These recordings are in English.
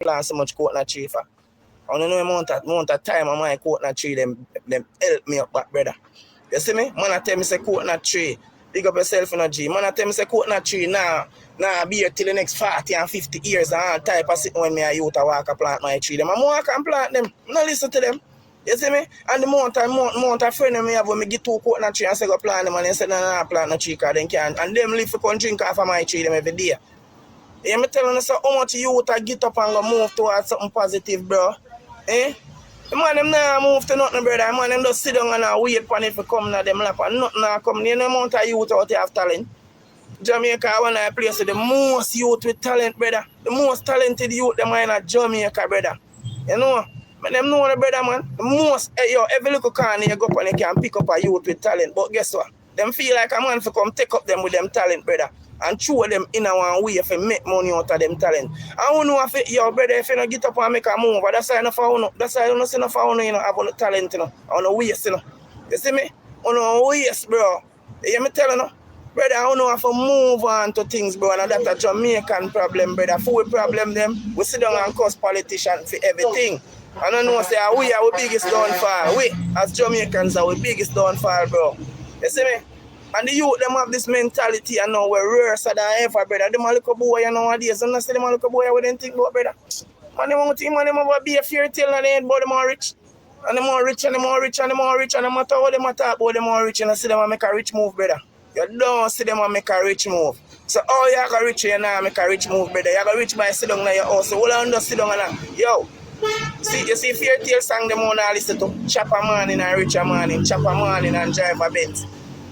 plant so much coconut tree for. I don't know amount of time on my coconut tree, them help me up back, brother. You see me? Man, I tell me say coconut tree, big up yourself in a G. Man, I tell me say coconut tree now be here till the next 40 and 50 years and all type of sitting when me a youth a walk and plant my tree. Them, I walk and plant them. No listen to them. You see me? And the amount of friend me have when me get 2 coconut tree and say go plant them and they say no plant no tree because they can't. And them live for come drink off of my tree them every day. Yeah, me telling you so how much youth a get up and go move towards something positive, bro. Eh? The man them now move to nothing, brother. The man them just sit down and wait for it to come in them lap and nothing now come. You know the amount of youth out there have talent. Jamaica one of the place with the most youth with talent, brother. The most talented youth them are in Jamaica, brother. You know? But them know the brother, man. The most, every little corner you go up and you can pick up a youth with talent. But guess what? Them feel like a man for come take up them with them talent, brother. And throw them in a one way if you make money out of them talent. And who know if your brother, if you don't get up and make a move, that's why I don't know. That's why I don't see no for you know, have no talent, you know. I don't waste, you know. You see me? I don't waste, bro. You hear me telling you? Brother, I don't know if I move on to things, bro. And that's a Jamaican problem, brother. For we problem them, we sit down and curse politicians for everything. I don't know, say, we are our biggest downfall. We, as Jamaicans, are our biggest downfall, bro. You see me? And the youth, them have this mentality and now we're worse than ever, brother. Them a little boy nowadays. And I say them a little boy, what they think about, brother? Man, they want to think, man, them have a be a fairy tale and they ain't about them more rich. And them more rich and them more rich and them more rich. And no matter what them talk about them more rich. And I see them make a rich move, brother. You don't see them make a rich move. So, oh, you got rich, you now make a rich move, brother. You got rich by sit down in your house. So, hold on, just sit down and yo. See, you see fairy tale song them on all listen to Chopper Morning and Richer Morning, Chopper Morning and Driver Benz.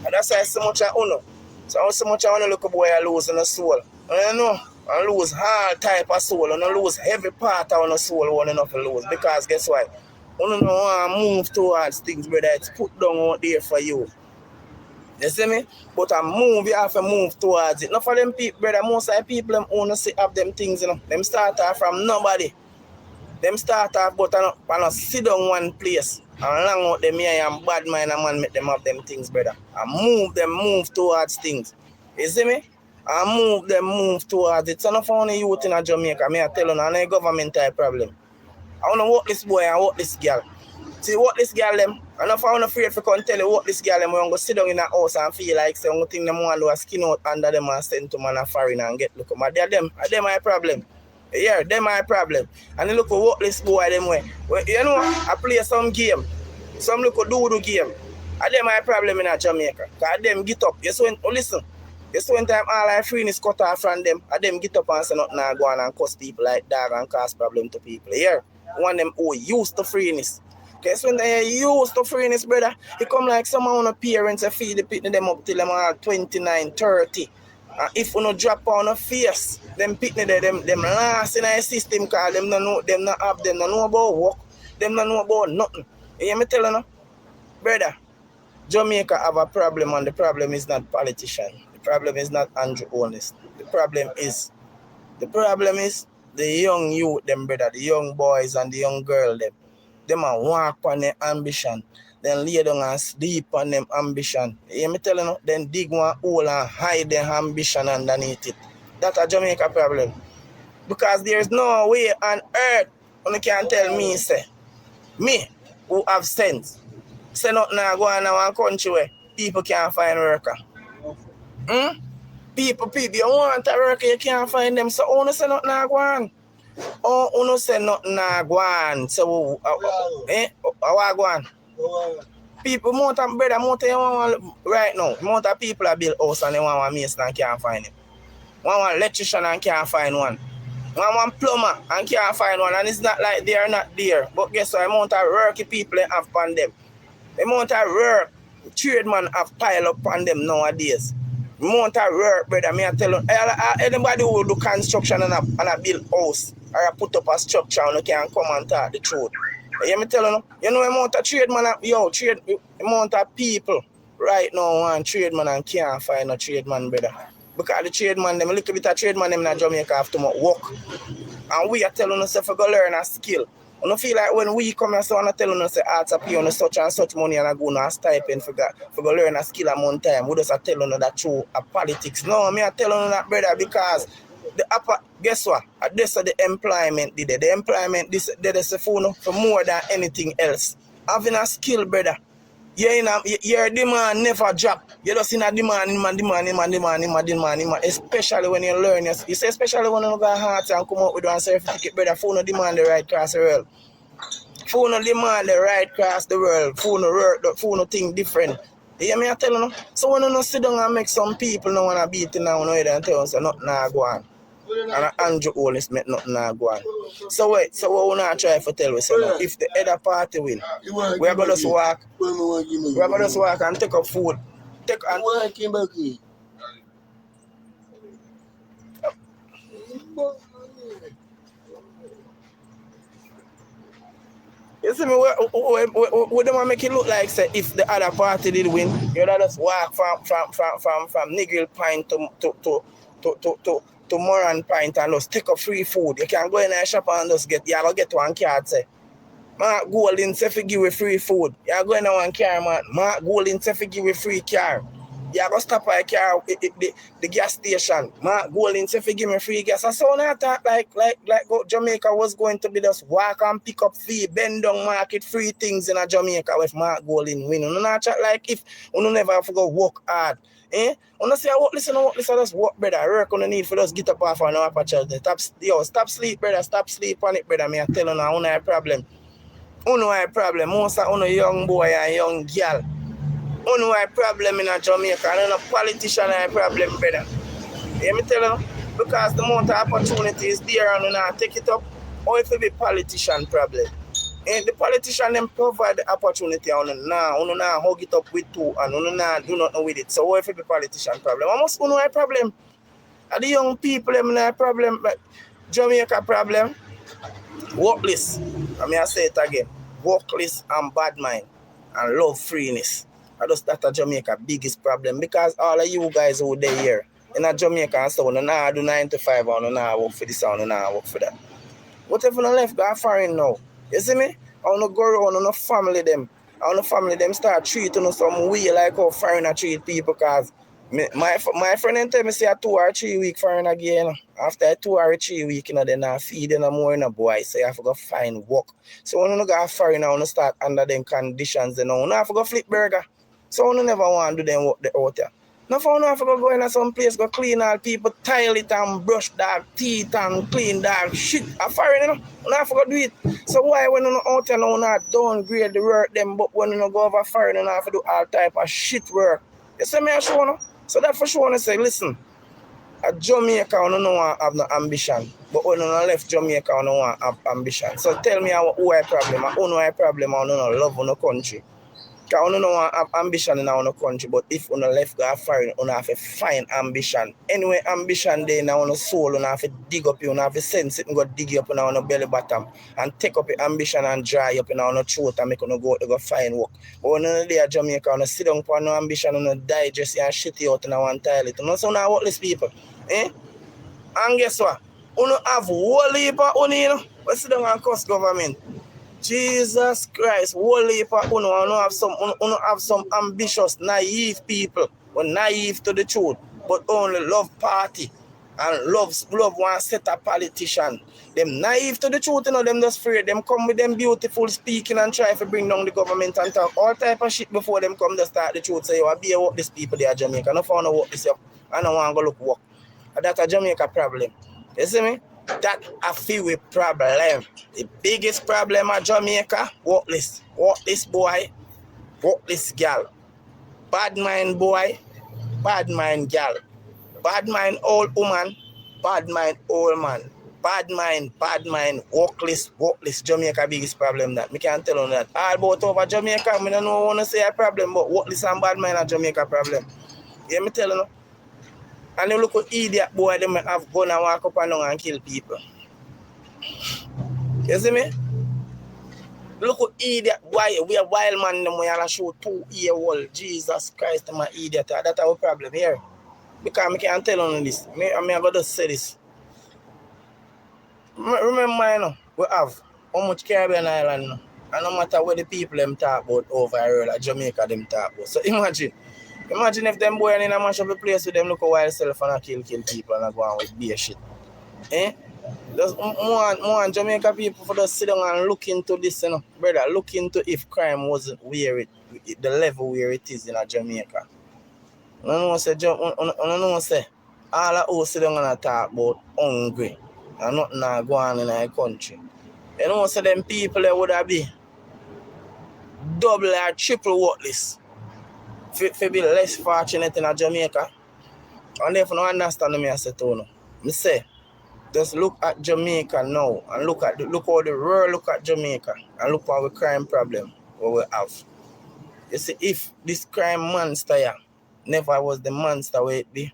And that's why so much I uno. So much I want to look a boy I lose in the soul. And you know, I lose all type of soul and I lose every part of the soul one enough to lose. Because guess what? You don't want to move towards things, brother. It's put down out there for you. You see me? But a move, you have to move towards it. Not for them people, brother. Most of the people them want to have them things, you know. Them start off from nobody. Them start off but I sit down one place and long out them here and bad mind and man make them have them things, brother. And move towards things. You see me? And move towards it. So not for only youth in Jamaica, I tell you, and a government type problem. I want to walk this boy and walk this girl. See what this girl them, and if I'm afraid to come tell you what this girl them, we're going to sit down in a house and feel like some thing them want to do a skin out under them and send to man a foreign and get look. But they're them my problem. Yeah, them my problem. And look at what this boy them way. Well, you know, I play some game. Some look at do game. And them my problem in Jamaica. Because them get up. You see listen. You see when time all I freeness cut off from them, and them get up and say nothing and go on and cuss people like dog and cause problem to people. Yeah. One of them who used to freeness. Because when they used to freeness, brother, it come like some of the parents that feed the people them up till them are 29, 30. And if you no drop on a face, them pitney them last in a system because them no know about work, them no know about nothing. You hear me telling you? Brother, Jamaica have a problem and the problem is not politician. The problem is not Andrew Holness. The problem is the young youth, them brother, the young boys and the young girl them. Them a walk on their ambition. Then lay down and sleep on them ambition. You hear me telling you? Then dig one hole and hide their ambition underneath it. That's a Jamaica problem. Because there is no way on earth you can tell me, say, me who have sense, say nothing now go on in one country where people can't find worker. People, you want a worker, you can't find them. So you say nothing now go on. Oh, you say nothing now go on. So, what go on? People, right now, amount of people are build house and they want one mason and can't find him. One electrician and can't find one. One plumber and can't find one. And it's not like they are not there. But guess what? Amount of work people have on them. The amount of work tradesmen have piled up on them nowadays. The amount of work, brother, I tell you, anybody who do construction and build house or put up a structure and can come and talk the truth. You hear me telling you? You know the amount of tradesmen, amount of people right now want tradesmen and can't find a tradesman, brother. Because the tradesman, them a little bit of tradesman them in Jamaica have to work. And we are telling us if we go learn a skill. I don't feel like when we come here, so I'm telling us arts are pay on such and such money and I go on a stipend for go learn a skill at one time. We just are telling you that through politics. No, me are telling you that, brother, because the upper, guess what? This is the employment did it. The employment this is a phone for more than anything else. Having a skill, brother. Your demand never drop. You just in a demand, especially when you learn. You say especially when you go hard and come out with one certificate, brother. Phone no demand the right class the world. Phone no demand the right class the world. Phone no work, phone no think different. You hear me? I tell you. So when you sit down and make some people no wanna beat you now, and tell us nothing nah go on. And Andrew Holness make nothing nah go on. So wait, so what we not try to tell us now? If the other party win, we are gonna just walk. We are gonna just walk and take up food. Take and you see me, we don't make it look like say if the other party did win, you know just walk from Nigel Pint to Moran Pint and just take up free food. You can go in a shop and just get one card say, Mark Golden say for give you free food. You go in one car, man. Mark Golden say for give you free car. You go stop by a car the gas station. Mark Golden say for give me free gas. I saw that like Jamaica was going to be just walk and pick up free, bend down market free things in a Jamaica with Mark Golden win. You not chat like if you never have to go work hard. When I say I listen, just work, brother. Work on the need for us get up off and no opportunity. Stop sleep, brother. Stop sleep on it, brother. Me I tell you now, you know a problem. You know a problem. Most of you young boy and young girl. You know a problem in a Jamaica. And a politician a problem, brother. Let me tell you, because the amount of opportunity is there and you not take it up, or if it be politician problem. And the politician them provide the opportunity on now, you know hug it up with two and you know do nothing with it. So what if it be politician problem? Almost you know a problem. And the young people them no problem, but Jamaica problem. Workless. I mean I say it again. Workless and bad mind and love freeness. That's a Jamaica biggest problem because all of you guys who there here in a Jamaica and so on, now do 9 to 5 and now work for this and now work for that. Whatever no left go foreign now. You see me? I wanna go around and family them. I wanna family them start treating us some way like how foreigner treat people because my friend tell me say a 2 or 3 week foreign again. After a 2 or 3 week, then I feed no more in a boy. So you have to go find work. So when you go foreign, I wanna start under them conditions, you have to go flip burger. So you never want to do them work out there. No for you have to go in some place, go clean all people, tile it and brush dog teeth and clean dog shit. A foreign, you have to go do it. So why when you out there now not downgrade the work them, but when you go over foreign, you have to do all type of shit work. You see me I show you? So that for sure I say, listen, a Jamaica you don't have no ambition, but when you left Jamaica you don't have ambition. So tell me who I problem, who know I problem, or no love on the country. Because you don't have ambition in our country, but if you left go foreign, you have to find ambition. Anyway, ambition there in our soul, you have to dig up, you have to sense it and go dig up in our belly bottom and take up your ambition and dry up in our throat and make you go find work. But when you're there Jamaica, you sit down for no ambition, you digest and shit out in one toilet. You know, so now worthless people. And guess what? You have whole heap of money, we sit down and cuss government. Jesus Christ, whole heap of have some ambitious, naive people. We're naive to the truth, but only love party and love one set of politician. Them naive to the truth, them just afraid. Them come with them beautiful speaking and try to bring down the government and talk all type of shit before them come to start the truth. Say, I be a work these people there Jamaica. I don't want to work this up. I don't want to go look work. And that's a Jamaica problem. You see me? That a few problem. The biggest problem at Jamaica, workless boy, workless girl. Bad mind boy, bad mind girl. Bad mind old woman, bad mind old man. Bad mind, workless. Jamaica biggest problem that. Me can't tell you that. All about over Jamaica, I don't want to say a problem, but workless and bad mind are Jamaica problem. Yeah, me tell you. And you look at idiot boy, them have gun and walk up and down and kill people. You see me? Look at idiot boy, we are wild man, them we are show 2-year-old. Jesus Christ, I'm an idiot. That's our problem here. Because I can't tell you this. I'm going to say this. Remember, we have how much Caribbean island, and no matter what the people them talk about over here, like Jamaica them talk about. So imagine if them boy in a mash up a place with them look a wild self and kill people and go on with beer shit. Eh? Just more Jamaica people for just sit down and look into this, you know. Brother, look into if crime wasn't where the level where it is in Jamaica. I don't know say all of us sit down and talk about hungry and nothing going on in our country. You know say them people that would have be double or triple worthless for be less fortunate in Jamaica. And if you don't understand me, I say to you, I say, just look at Jamaica now and look how the world look at Jamaica and look at the crime problem what we have. You see, if this crime monster here never was the monster where it be,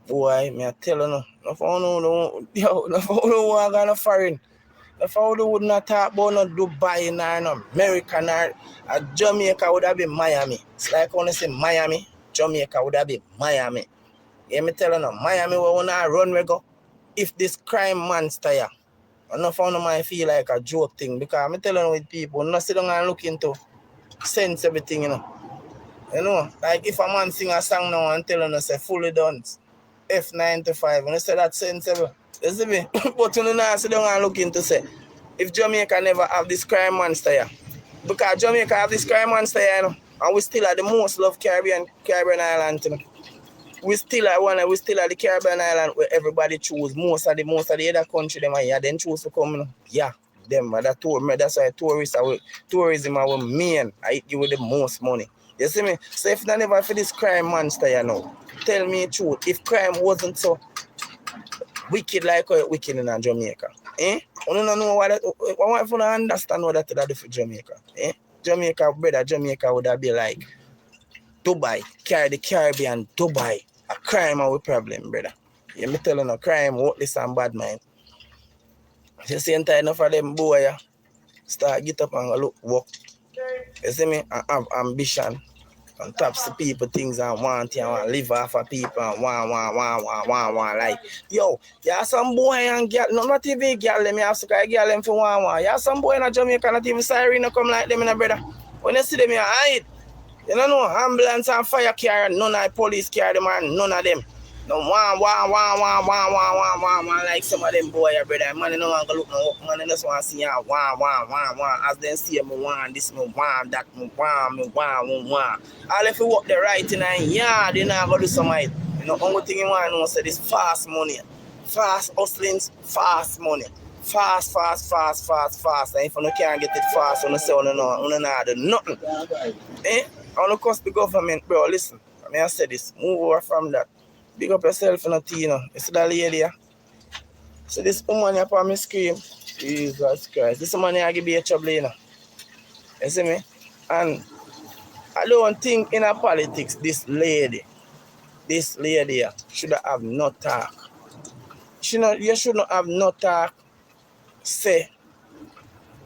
boy, me I tell you no, no for no one gonna foreign. No for no would not talk about no Dubai no America nor Jamaica would have been Miami. It's like when I say Miami, Jamaica would have been Miami. You me tell you no, Miami we wanna run we go. If this crime monster here, I don't find it feel like a joke thing because I'm telling you with people, not sit down and look into sense everything, you know. You know, like if a man sing a song now and tell you say fully done, F95, and you say that sensible. You see me? But you know now sit down and look into say, if Jamaica never have this crime monster here, because Jamaica have this crime monster here, you know, and we still are the most loved Caribbean island, you know. We still at the Caribbean island where everybody choose most of the other country them are here, then choose to come, you know. Yeah, them that's why tourism our main. I give you the most money. You see me? So if not never for this crime monster, you know, tell me the truth. If crime wasn't so wicked like how it wicked in Jamaica, eh? You don't know what that. I want you to understand what that do for Jamaica, eh? Jamaica, brother, Jamaica would have be like Dubai, the Caribbean, Dubai. A crime our problem, brother. You me telling no crime, worthless and bad mind. You see enough of them boy start get up and look work. You see me? I have ambition and taps the people things and want live off of people and want like yo, yeah some boy and girl, no not even girl them have to girl them for want. Yeah some boy in Jamaica not even siren come like them in a brother. When you see them you hide. You don't know, ambulance and fire carry, none of the police carry them and none of them. No one, like some of them boy, brother. Man, you don't want to look no man, you just want to see you one. As they see me want this, me want that, me want. All if you walk the right in a yard, you not going to do something. You know, only thing you want to know is this fast money. Fast hustling, fast money. Fast. And if you can't get it fast, you say, you not do nothing. Eh? I want to cost the government, bro. Listen, I say this. Move over from that. Big up yourself, Tino. You see that lady here? So this woman here upon me scream. Jesus Christ. This woman here give me a trouble, you know. You see me? And I don't think in a politics this lady here should have no talk. You should not have no talk. Say,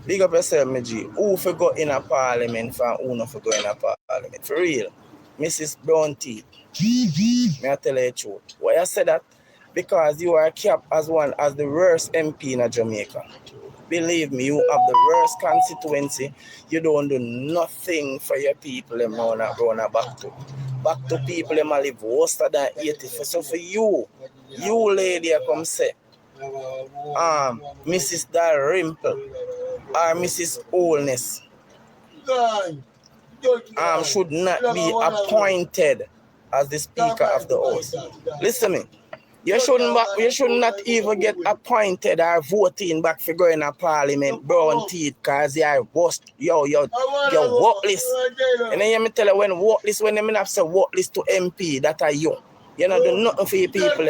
big up yourself, my G. Who for go in a parliament for who not for go in a parliament? For real. Mrs. Brown Teeth. May I tell you the truth? Why I say that? Because you are capped as the worst MP in Jamaica. Believe me, you have the worst constituency. You don't do nothing for your people them now back to people them live worse than 80. So for you lady come say, Mrs. Dalrymple or Mrs. Holness should not be appointed as the Speaker of the House. Listen to me. You should not even get appointed or voting back for going to Parliament, brown teeth, because you're worst. You're worthless. And then you tell you when they have to worthless to MP, that are you. You don't do nothing for your people.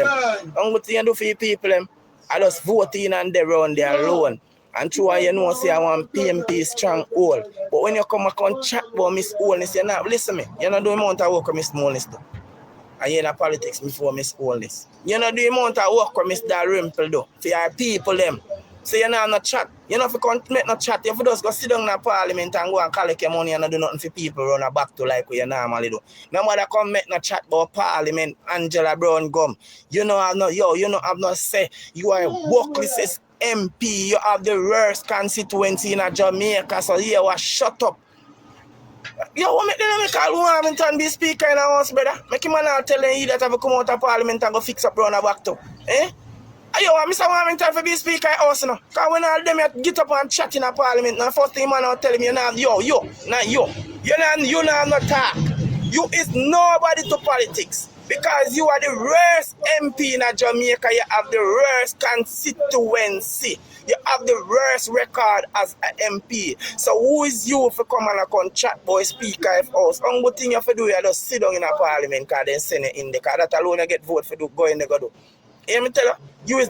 Only thing you do for your people, I just vote in and they're around there alone. And true, you know, say I want PMP strong hold. But when you come back and chat about Miss Holness, you're not, listen me, you're not doing amount of work with Miss Holness though. And you're in politics before Miss Holness. You're not doing amount of work with Miss Dalrymple though. For your people them. So you're not chat. You know if you can't make no chat, you have to just go sit down in the parliament and go and collect your money and not do nothing for people run a back to like what you normally do. No matter come make no chat about parliament, Angela Brown gum. You know have no say you are workless MP, you have the worst constituency in Jamaica, so you was shut up. Yo, what make them call Hamilton be speaker in the house, brother? Make him not telling you that have to come out of parliament and go fix up round the back to. Eh? Yo, Mr. Warming time for be speaker also now. Because when all them get up and chat in a parliament, now first thing man are telling me, you not talk. You is nobody to politics. Because you are the worst MP in Jamaica. You have the worst constituency. You have the worst record as an MP. So who is you for come and chat boy speaker of us? Only thing you have to do is just sit down in a parliament because then send it in the car. That alone you get vote for do go in the go do. Hear me tell you,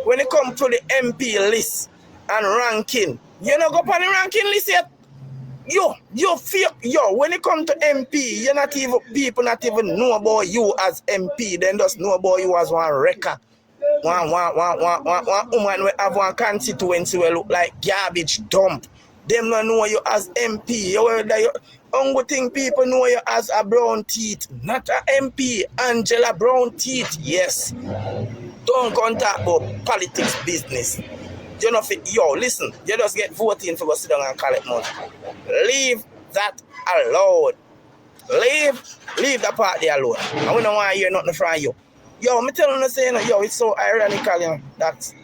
when it comes to the MP list and ranking, you not go on the ranking list yet. You feel when it comes to MP, you're not even people not even know about you as MP, then just know about you as one record. One woman will have one constituency will look like garbage dump. Them not know you as MP. Only thing people know you as a brown teeth, not a MP. Angela Brown teeth, yes. Don't contact about politics business. You know, listen, you just get voting for go sit down and collect money. Leave that alone. Leave that party alone. I don't want to hear nothing from you. I'm telling you, it's so ironical, that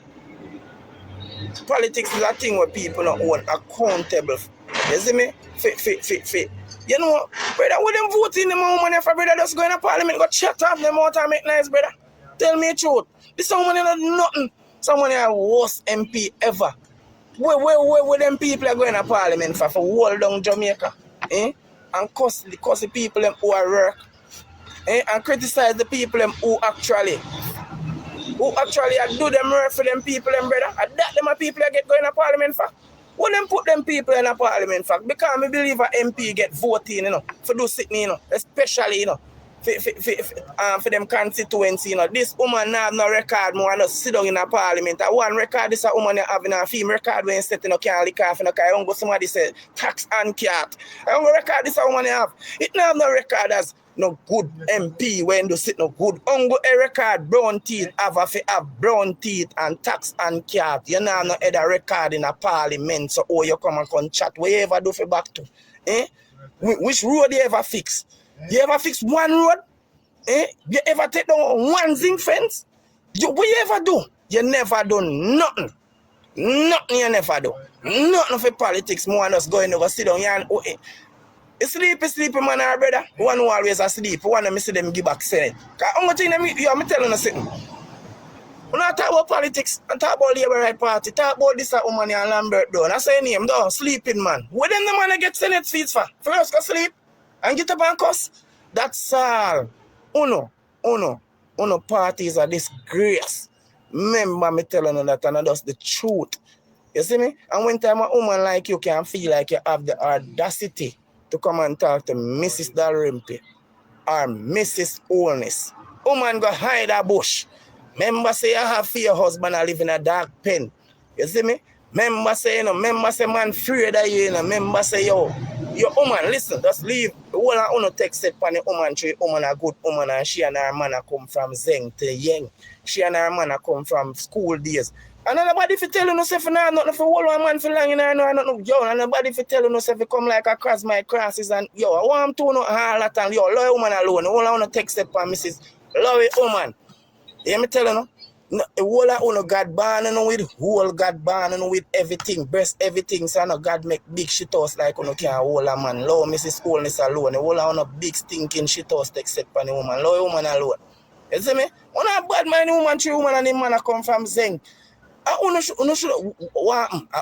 politics is a thing where people not own accountable. You see me? Fit. You know, brother, with them voting them money for brother just go in a parliament, go chat off them out and make nice, brother. Tell me the truth. This someone not nothing. Someone is the worst MP ever. Where them people are going to parliament for hold down Jamaica? And cuss the people them who are work. And criticize the people them who actually do them work for them people them, brother. And that them are people that get going to parliament for. What them put them people in a parliament for? Because I believe an MP get voting, for do sitting, especially, for them constituency, This woman have no record, more not sit down in a parliament. One record this a woman having a female record when set can't lick off, I somebody said tax and cat. I don't record this a woman have. It not have no record as no good MP when do sit no good. Ongo a record brown teeth have brown teeth and tax and cat. You know no other record in a parliament, so you come and chat where you ever do for back to. Which road you ever fix? You ever fix one road? You ever take down one zinc fence? What you ever do? You never do nothing. Nothing you never do. Nothing for politics. More than us going over sit down here and sleepy man, our brother. One who always asleep. One of me see them give back Senate. Because I'm telling you something. When I talk about politics, I talk about Labour Right Party, talk about this woman and Lambert Down. I say name, though, sleeping man. Where them the man get Senate seats for? First go sleep and get up and cuss. That's all. Uno party is a disgrace. Remember me telling you that, and that's the truth. You see me? And when time a woman like you can feel like you have the audacity to come and talk to Mrs. Dalrympe or Mrs. Holness. Woman go hide a bush. Remember say you have for your husband and live in a dark pen. You see me? Remember say, man afraid of you, Remember say, yo, woman, listen, just leave. The whole of uno text set pan the woman, woman a good woman, and she and her man come from Zeng to Yang. She and her man come from school days. And nobody if you tell you no say for now, nothing for whole one man for long in there, and nobody if you tell you no say if you come like a cross my crosses and I want to know all that and love woman alone. All I want to text set pan Mrs. Love it, woman. You hear me tell you no? All I want God born with whole God born with everything, breast everything, so no God make big shit house like you can't hold a man. Love Mrs. Holness alone. All I want big stinking shit house text set pan the woman. Love woman alone. You see me? When a bad man, woman, 3 woman and the man come from Zeng.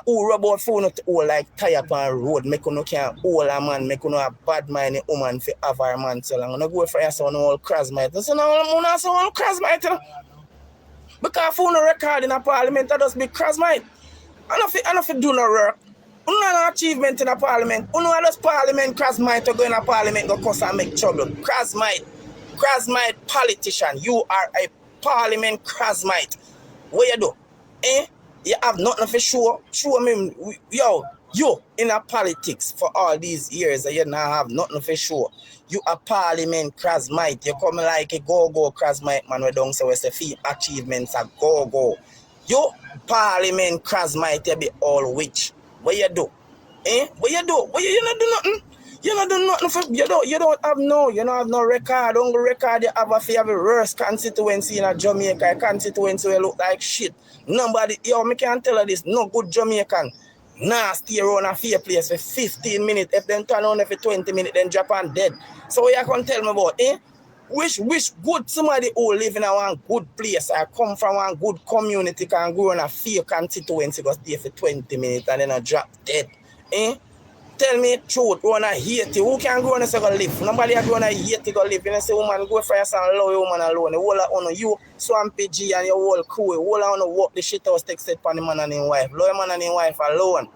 Who rub out phone to hold like tire on road, make you can't hold a man, make you a bad mind woman for have her man so long. You go for your son all crasmite. So now I'm so all crasmite. Because for no record in a parliament, that does be crasmite. I don't do no work. You know no achievement in a parliament. You know just parliament crasmite to go in a parliament go cause and make trouble. Crasmite politician. You are a parliament crasmite. What you do? You have nothing for sure. Show me, you in a politics for all these years, you now have nothing for sure. You a parliament crasmite. You come like a go-go crasmite man. We don't say we say few achievements are go-go. You parliament crasmite, you be all witch. What you do? What you do? You not do nothing. You don't do nothing for you don't have no record. Only record you have if you have a worse constituency in a Jamaica, a constituency where look like shit. Nobody, me can't tell you this, no good Jamaican. Nah, stay around a fair place for 15 minutes. If they turn on for 20 minutes, then Japan dead. So what you can tell me about, Wish good somebody who live in a one good place or come from one good community can go on a fair constituency go stay for 20 minutes and then a drop dead. Tell me the truth, you wanna hate you. Who can go on and say go live? Nobody are going to hate you go live. You say, woman, go for yourself and love your woman alone. You hold on you, Swampy G and your whole crew. You hold on walk the shit out, take set on the man and his wife. Love your man and his wife alone.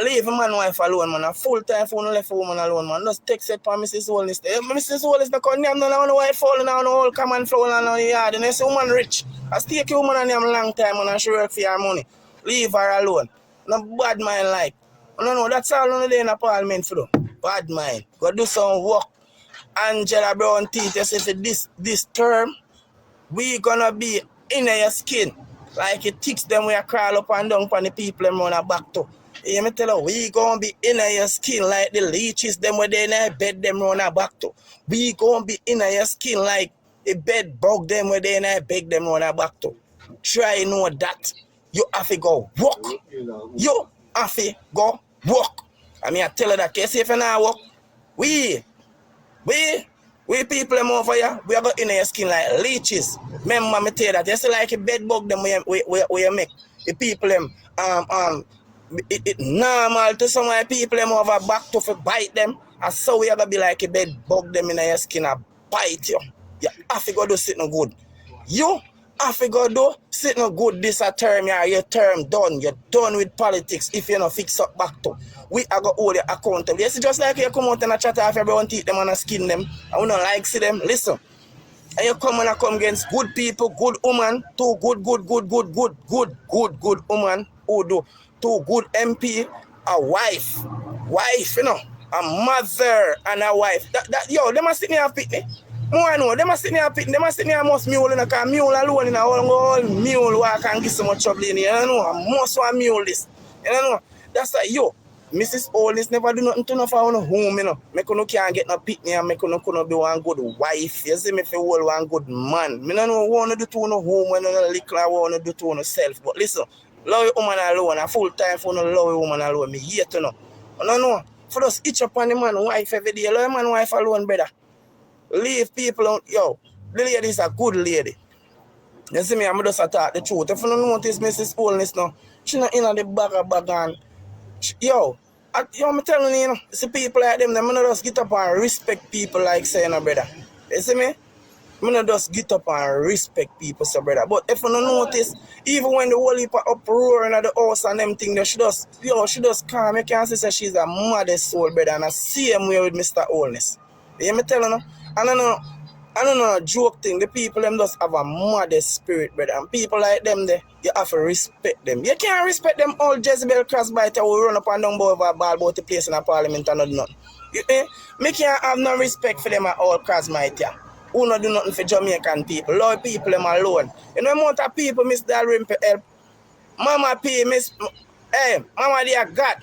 Leave a man and wife alone, man. A full time for left a woman alone, man. Just take set for Mrs. Holness. Mrs. Holness not condemn none of the wife falling down the whole common floor and the yard. And they say, woman rich. I stay a woman and him long time and she work for your money. Leave her alone. No bad mind like. No, that's all on the day in the parliament for them. Bad mind. Go do some work. Angela Brown teeth, you say for this term, we gonna be in your skin. Like it ticks them where you crawl up and down on the people them run a back to. You me tell you, we gonna be in your skin like the leeches them where they in their bed them run a back to. We gonna be in your skin like the bed bug them where they in their bed them run a back to. Try know that. You have to go work. You have to go work. I mean, I tell you that, case if you not work, we people them over here, we are going in your skin like leeches. Remember me tell you that, you see like a bed bug them where you make. The people them, it normal to some of the people them over back to bite them. And so we are going to be like a bed bug them in your skin and bite you. You have to go do something good. You have to go do something good this a term, your term done. You're done with politics if you don't fix up back to. We are going to hold you accountable. You see, just like you come out and chat off everyone, teeth them and skin them. I don't like see them. Listen. And you come and come against good people, good woman, two good woman who do two good MP, a wife, you know, a mother and a wife. Yo, they must sit near a picnic. More know, they must sit near a picnic. They must sit near most mule in a car. Mule alone in a whole mule where I can get so much trouble in here. You know, most one mule this. You know, that's like, yo, Mrs. Holness never do nothing to no for no home, you know. Make you can't get no picnic and make you no be one good wife. You see me for hold one good man. Me no know want to do to no home when no little I want to do to no self. But listen, love your woman alone, a full time for no love your woman alone. Me hate to know. No. For us each up on the man wife every day. Love your man wife alone, brother. Leave people out. Yo, the lady is a good lady. You see me, I'm just talk the truth. If you don't notice Mrs. Holness now, she not in the bag and yo, I'm telling you, see people like them, I'm not just get up and respect people like saying, brother. You see me? I'm not just get up and respect people, so brother. But if you don't notice, even when the whole heap uproar in the house and them thing, she just calm. You can see she's a modest soul, brother, and I same way with Mr. Holness. You hear me telling you? I don't know, joke thing. The people them just have a modest spirit, brother. And people like them, you have to respect them. You can't respect them all Jezebel crossbiter who run up and down over a ball about the place in a parliament and not do nothing. Me can't have no respect for them at all crossbiter. Who not do nothing for Jamaican people. Lord people them alone. You know the amount of people Miss Dalrymple help. Mama P, Mama dear God.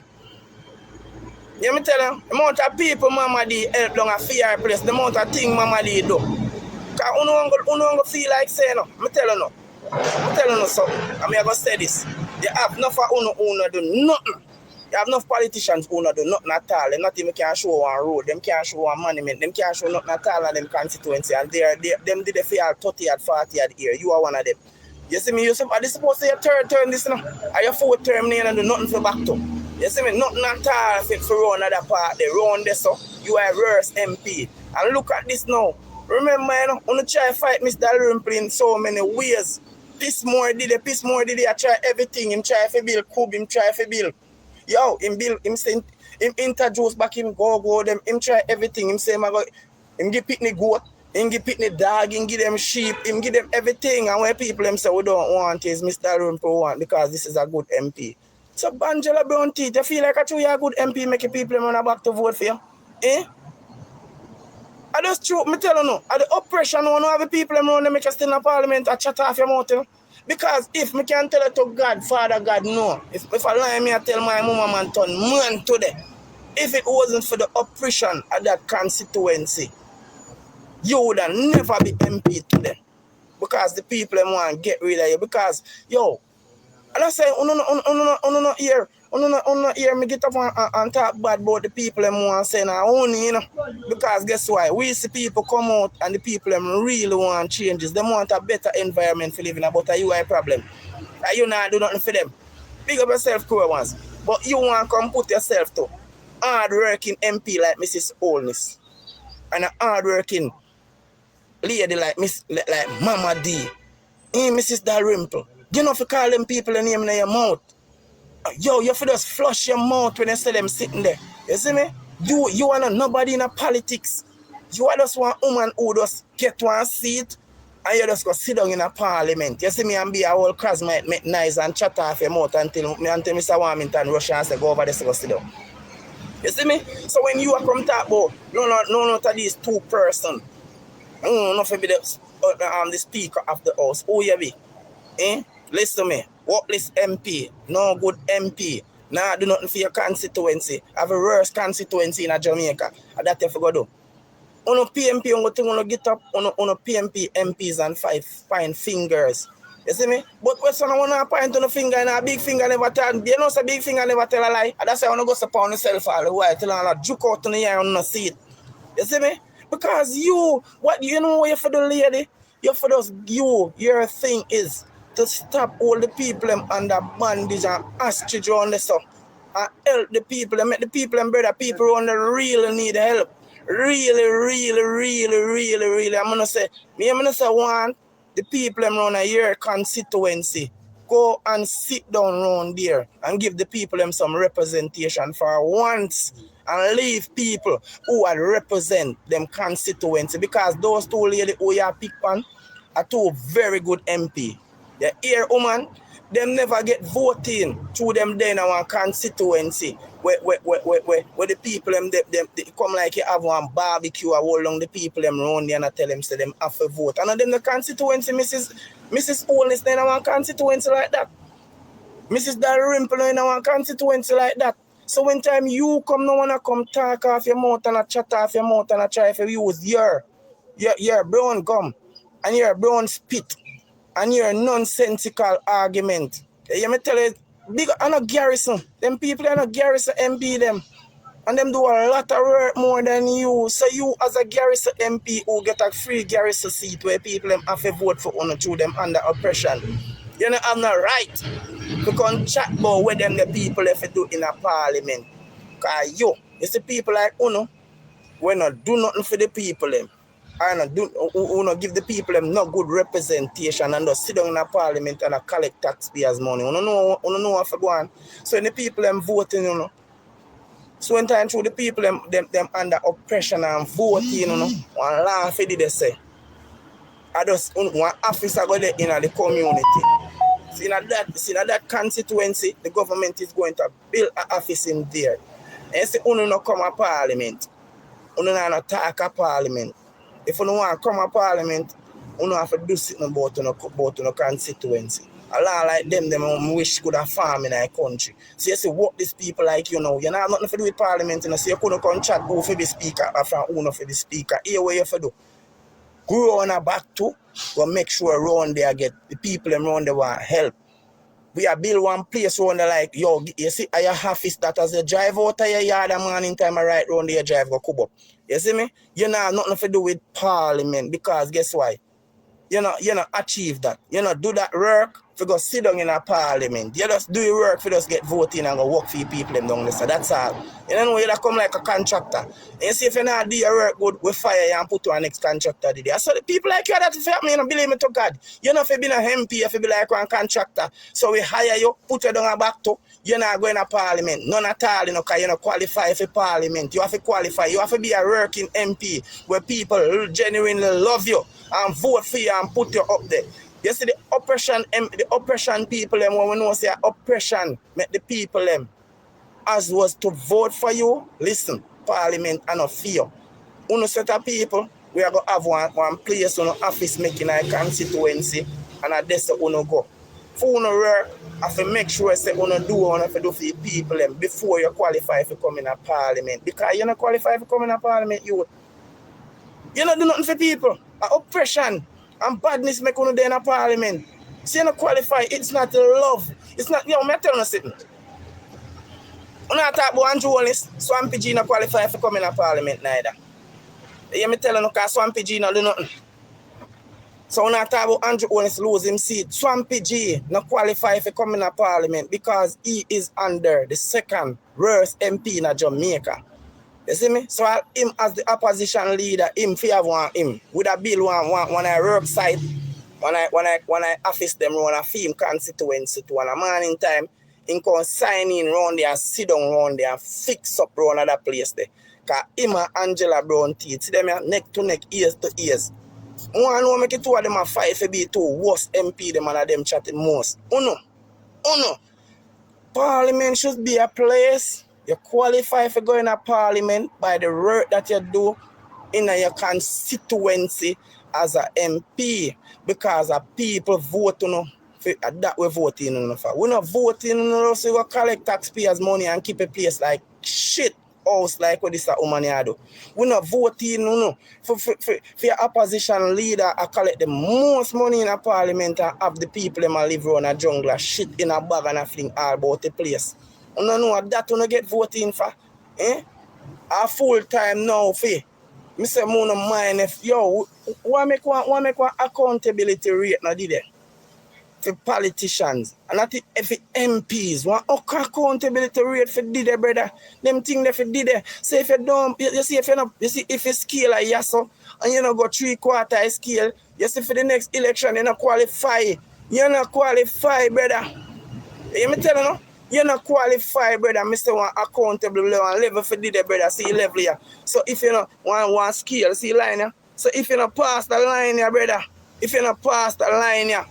You me tell you, the amount of people Mama D help down a fair place, the amount of thing Mama D do. Because you don't feel like saying no. I tell you something. I'm going to say this. You have enough of who do nothing. You have enough politicians who do nothing at all. Them not even can show one road. Them can't show one monument. Them can't show nothing at all in them constituency. And them did the fair 30 or 40 odd year. You are one of them. You see me, this is supposed to be your third term, this now. Or your fourth term, and do nothing for back to. You see me, nothing at all for run other part. They run this so you are worse MP. And look at this now. Remember, you know, try to fight Mr. Dalrymple in so many ways. Piss more did it. I try everything. Him try to build Cube, him try to build. Yo, him introduce back him go them. Him try everything. Him say, him give picnic goat, him give picnic dog, him give them sheep, him give them everything. And when people them say we don't want is Mr. Dalrymple want because this is a good MP. So Angela Brown teeth, you feel like you're a good MP, make people run back to vote for you? I just true, me tell you no. At the oppression, one of the people around them make you still in the parliament and chat off your mouth. You know? Because if me can tell it to God, Father God, no. If I lie me, I tell my mama man turn man today. if it wasn't for the oppression of that constituency, you would have never be MP to them. Because the people them want to get rid of you. Because, yo, and I say, not hear me get up and talk bad about the people them want to say now only, you know. Because guess why? We see people come out and the people them really want changes. They want a better environment for living, but you are a problem. And you not do nothing for them. Big up yourself, poor ones. But you want to come put yourself to hard-working MP like Mrs. Holness. And a hard-working lady like Mama D. Mrs. Dalrymple. You know if you call them people a name in your mouth. Yo, you have to just flush your mouth when you see them sitting there. You see me? You are not nobody in a politics. You are just one woman who just get one seat and you just go sit down in a parliament. You see me and be a whole class might make nice and chat off your mouth until Mr. Warmington rush and say go over there to go sit down. You see me? So when you are come talk about none of these two persons, not for be the speaker of the house. Who you be? Listen to me. Workless MP. No good MP. Nah, do nothing for your constituency. Have a worse constituency in Jamaica. And that you forgot do. Uno PMP, uno get up, uno PMP MPs and 5 fine fingers. You see me? But when someone want to point on a finger and a big finger never tell, you know a big finger never tell a lie. And that's why I want to go step on yourself all the while till I juke out in the air and not see it. You see me? Because you know what you for the lady? You for those your thing is to stop all the people them under bondage and ostrich on the stuff and help the people and make the people and brother people who really need help. Really, I'm gonna say one, the people them around your constituency, go and sit down around there and give the people them some representation for once and leave people who will represent them constituency, because those two ladies who you pick on are two very good MP. The here woman, them never get voting through them then our constituency where the people them they come like you have one barbecue or hold on the people them around there and tell them say them have to vote. And them the constituency, Mrs. Holness in our constituency like that. Mrs. Dalrymple in our constituency like that. So when time you come, no wanna come talk off your mouth and chat off your mouth and try to use your brown gum and your brown spit and your nonsensical argument. You may tell you, big and a garrison. Them people are not garrison MP them. And them do a lot of work more than you. So you as a garrison MP who get a free garrison seat where people them have to vote for one through them under oppression. You know have no right to come chat about what them the people have to do in a parliament. Because you see people like Uno, we not do nothing for the people them. And give the people them no good representation and just sit down in a parliament and collect taxpayers' money. You know what for go on. So when the people them voting, you know. So when time through the people them under oppression and voting, you know, one laugh did they say. I just one officer go there in the community. See in that constituency, the government is going to build an office in there. And say no come to parliament. No talk at parliament. If you don't want to come to parliament, you don't have to do something about your constituency. A lot like them wish could have farm in our country. So you see what these people like you know. You know nothing to do with parliament, you know, so you couldn't come chat who for the speaker or from who for the speaker. Here what you have to do. Go on a back to, go make sure around there get the people around there want help. We are build one place around there like, yo, you see, I have is that as you drive out of your yard and morning time I right round there drive go come up. You see me? You know nothing to do with parliament because guess why? You know achieve that. You know do that work to go sit down in a parliament. You just do your work for just get voting and go work for your people them down there. So that's all. You know you come like a contractor. And you see if you not do your work good, we fire you and put you on next contractor today. So the people like you that if you know, believe me to God. You know if you be an MP, if you be like one contractor. So we hire you, put you down a back to, you're not going to parliament. None at all, you know, because you don't qualify for parliament. You have to qualify. You have to be a working MP where people genuinely love you and vote for you and put you up there. You see the oppression people them when we know say oppression make the people them as was to vote for you. Listen, parliament and not fear. Uno set of people, we are going to have one place on office making a constituency and a desk uno go. For no work, I have to make sure say you do what you have to do for the people them before you qualify for come in a parliament. Because you not qualify for come in a parliament, you not do nothing for people. Oppression and badness make you do in a parliament. So you not qualify, it's not love. It's not, yo, I'm telling you something. I'm not talking about Andrew Holness, Swampy G not qualify for come in a parliament neither. You me telling you because Swampy G not do nothing. So when I talk about Andrew Holness lose him seat, Swampy G not qualify for come in a parliament because he is under the second worst MP in Jamaica. You see me? So him as the opposition leader, him fear want him. With a bill when I work site, when I office them run a film constituency to a morning time, him can sign in round there, sit down round there, and fix up round other place there. Because him and Angela Brown teeth, see them neck to neck, ears to ears. I know make it two of them a fight for be two worst MP them and them chatting most. Uno. Parliament should be a place you qualify for going to parliament by the work that you do in your constituency as a MP. Because people vote for that we voting for. We're not voting so we collect taxpayers' money and keep a place like shit. House like what this woman do. We're not voting for your opposition leader I collect the most money in a parliament and have the people them live around a jungle shit in a bag and a fling all about the place. You know that you get voting for. A full time now for. I say no mind if why make one accountability rate now did it? For politicians and not if MPs want accountability rate for did it, brother. Them thing they for did it. So if you don't, you see if you scale like yaso and you not go 3/4 scale, you see for the next election you not qualify. You not qualify, brother. You me tell you you not qualify, brother. Mr. One accountable level for did it, brother. See level here. So if you not one scale, see line here. So if you not pass the line here, brother. If you not pass the line here.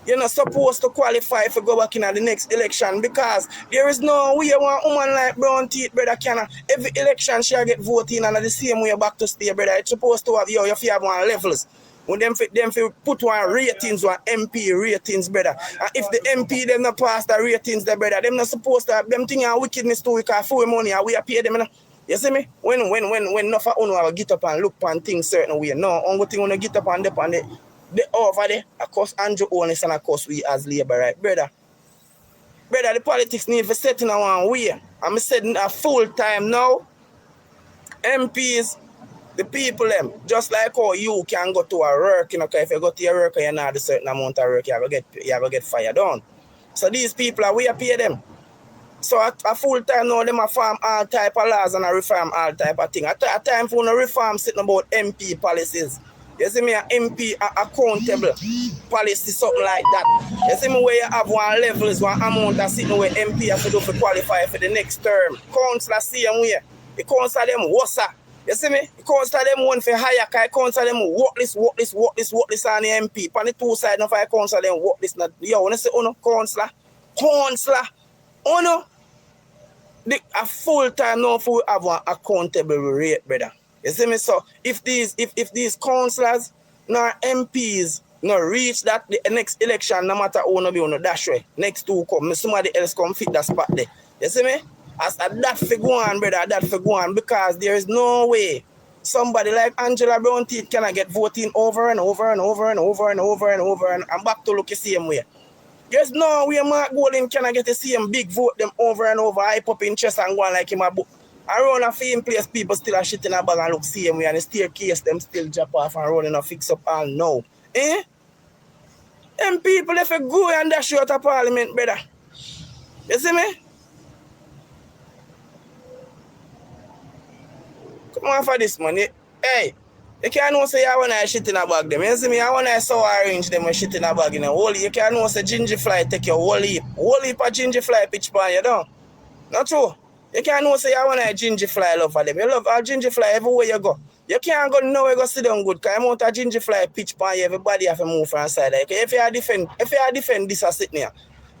You're not supposed to qualify for go back in the next election because there is no way one woman like Brown Teeth, brother, can every election she get voting and the same way back to stay, brother. It's supposed to have you have one levels. When them put one ratings, one MP ratings, brother. And if the MP them not pass the ratings, the brother, them not supposed to have them thing and wickedness too because full money and we pay them. You see me? When enough of you get up and look on things certain way. No, only thing when you get up and dip on the over there, of course, Andrew Holness and of course we as Labour, right? Brother, the politics need to set in a one way. I'm setting a full time now. MPs, the people them, just like how you can go to a work, if you go to your work and you not a certain amount of work, you have to get fired down. So these people are we pay them. So a full time now, them a farm all type of laws and a reform all type of thing. A time for no reform sitting about MP policies. You see me, an MP accountable policy, something like that. You see me where you have one levels, one amount of sitting where MP have to do for qualify for the next term. Councillor same way. The councillor them worse. You see me? The councillor them one for higher, because councillor them work this on the MP. On the two sides, no for councillor them work this. Yo, when you say, councillor, a full time now for have one accountable rate, brother. You see me? So if these councillors nor MPs no reach that the next election, no matter who no be on the dash way, next two come, somebody else come fit that spot there. You see me? As that for go on, brother, that for go on, because there is no way somebody like Angela Brown Teeth can get voting over and over and over and over and over and over and back to look the same way. There's no way Mark Golding can get the same big vote them over and over, hype up in chest and go on like him a book. Around a fame place, people still are shit in a bag and look same way, and the staircase them still drop off and running and fix up all now. Them people if you go and dash you out of parliament, brother. You see me? Come on for this money. Hey, you can't know say I want to shit in a bag them. You see me? I want to sour orange them and shit in a bag in a whole. You can't know say ginger fly take your whole heap of ginger fly pitch pan you down. Not true. You can't know say I want a ginger fly love for them. You love a ginger fly everywhere you go. You can't go nowhere go sit down good because I'm out a ginger fly pitch pan you, everybody have to move from side. Like, if you defend this a sitting here.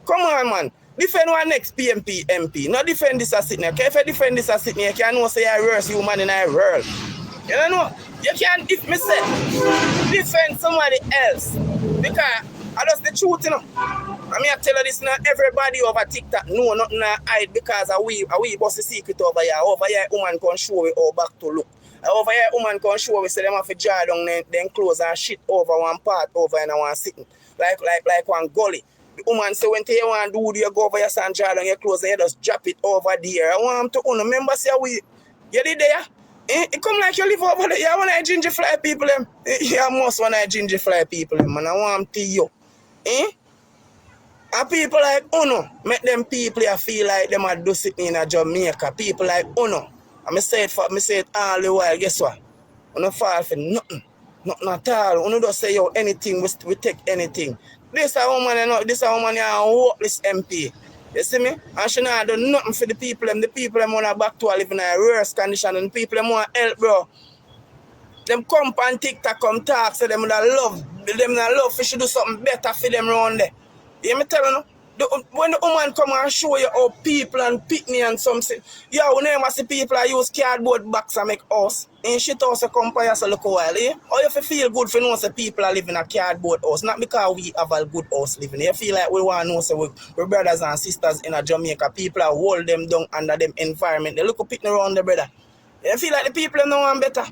Come on, man. Defend one next PMP MP. Not defend this a sitting here. If you defend this a sitting here, you can't know say I worse human in our world. You don't know? You can't defend somebody else. Because that's the truth, you know. I mean, I tell you this now, everybody over TikTok know nothing I hide because we bust the secret over here. Over here, woman can show we all back to look. Over here, woman can show we say them have to draw down then clothes and shit over one part over and one sitting. Like one gully. The woman say when you want to do you go over your and draw down your clothes and you just drop it over there. I want them to remember say you did there? It come like you live over there. You want to ginger fly people them. You must want to ginger fly people them, man. I want to you. And people like Uno, make them people feel like them are do sitting in Jamaica. People like Uno. And I say it all the while, guess what? Uno fall for nothing. Nothing at all. Uno don't say yo anything, we take anything. This a woman a worthless MP. You see me? And she not do nothing for the people them. The people them want back to live in a worse condition and the people them want help, bro. Them come on TikTok come talk, so them that love for should do something better for them around there. You me telling you, when the woman come and show you how people and picnic and something, yo, never see people that use cardboard box and make house. And shit also come by us a look a while, eh? Or you feel good for know say people are living in a cardboard house, not because we have a good house living. You feel like we want to know say we brothers and sisters in a Jamaica, people are hold them down under them environment. They look up picnic around the brother. You feel like the people them don't want better,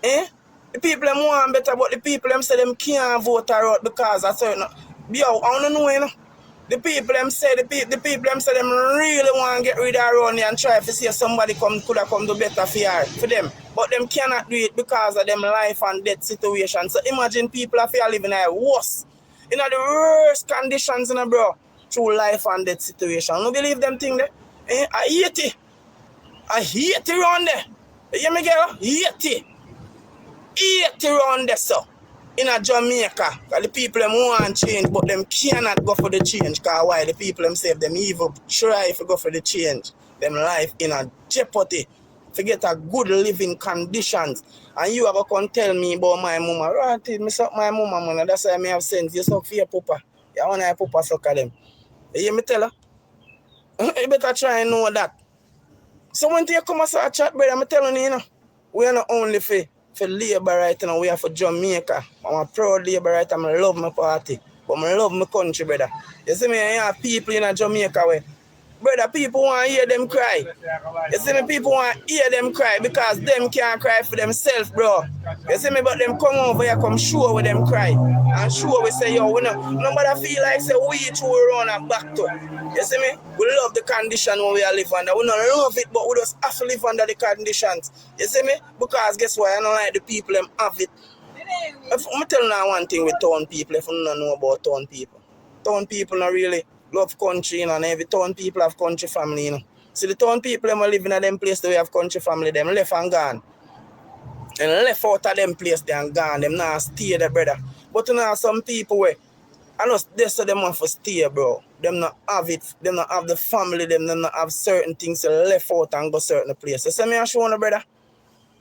eh? The people them want better, but the people them say them can't vote her out because of certain. Yo, I don't know, you know. The people them say them really want to get rid of her around here and try to see if somebody could have come do better for them. But them cannot do it because of them life and death situation. So imagine people are living in a worse, in the worst conditions, you know, bro, through life and death situation. I don't believe them thing there. I hate it. I hate it around there. You hear me, girl? Hate it. Hate it around there, so. In a Jamaica, because the people them want change, but them cannot go for the change. Because why? The people themselves, them even try to go for the change. Them life in a jeopardy. Forget a good living conditions. And you have to tell me about my mama. Right, me suck my mama, man. That's why I have sense. You suck for your papa. You want your papa suck at them. You hear me tell her? You better try and know that. So when you come and start chat, brother, I'm telling you, we are not only for Labour right now, we are for Jamaica. I'm a proud Labour right now. I love my party. But I love my country, brother. You see me, I have people in Jamaica where, brother, people want to hear them cry. You see me, people want to hear them cry because them can't cry for themselves, bro. You see me, but them come over here, come show with them cry. And show we say, yo, nobody feel like say we two run and back to. You see me? We love the condition when we are live under. We don't love it, but we just have to live under the conditions. You see me? Because guess what? I don't like the people them have it. I'm telling you one thing with town people, if you don't know about town people. Town people don't really love country, you know, and every town people have country family, you know. See the town people them are living in them place that we have country family, them left and gone. And left out of them place they and gone, them not stay there, brother. But you know some people where I know they say them want to stay, bro. Them not have it, them not have the family, them not have certain things left out and go certain places. So me I show you, brother.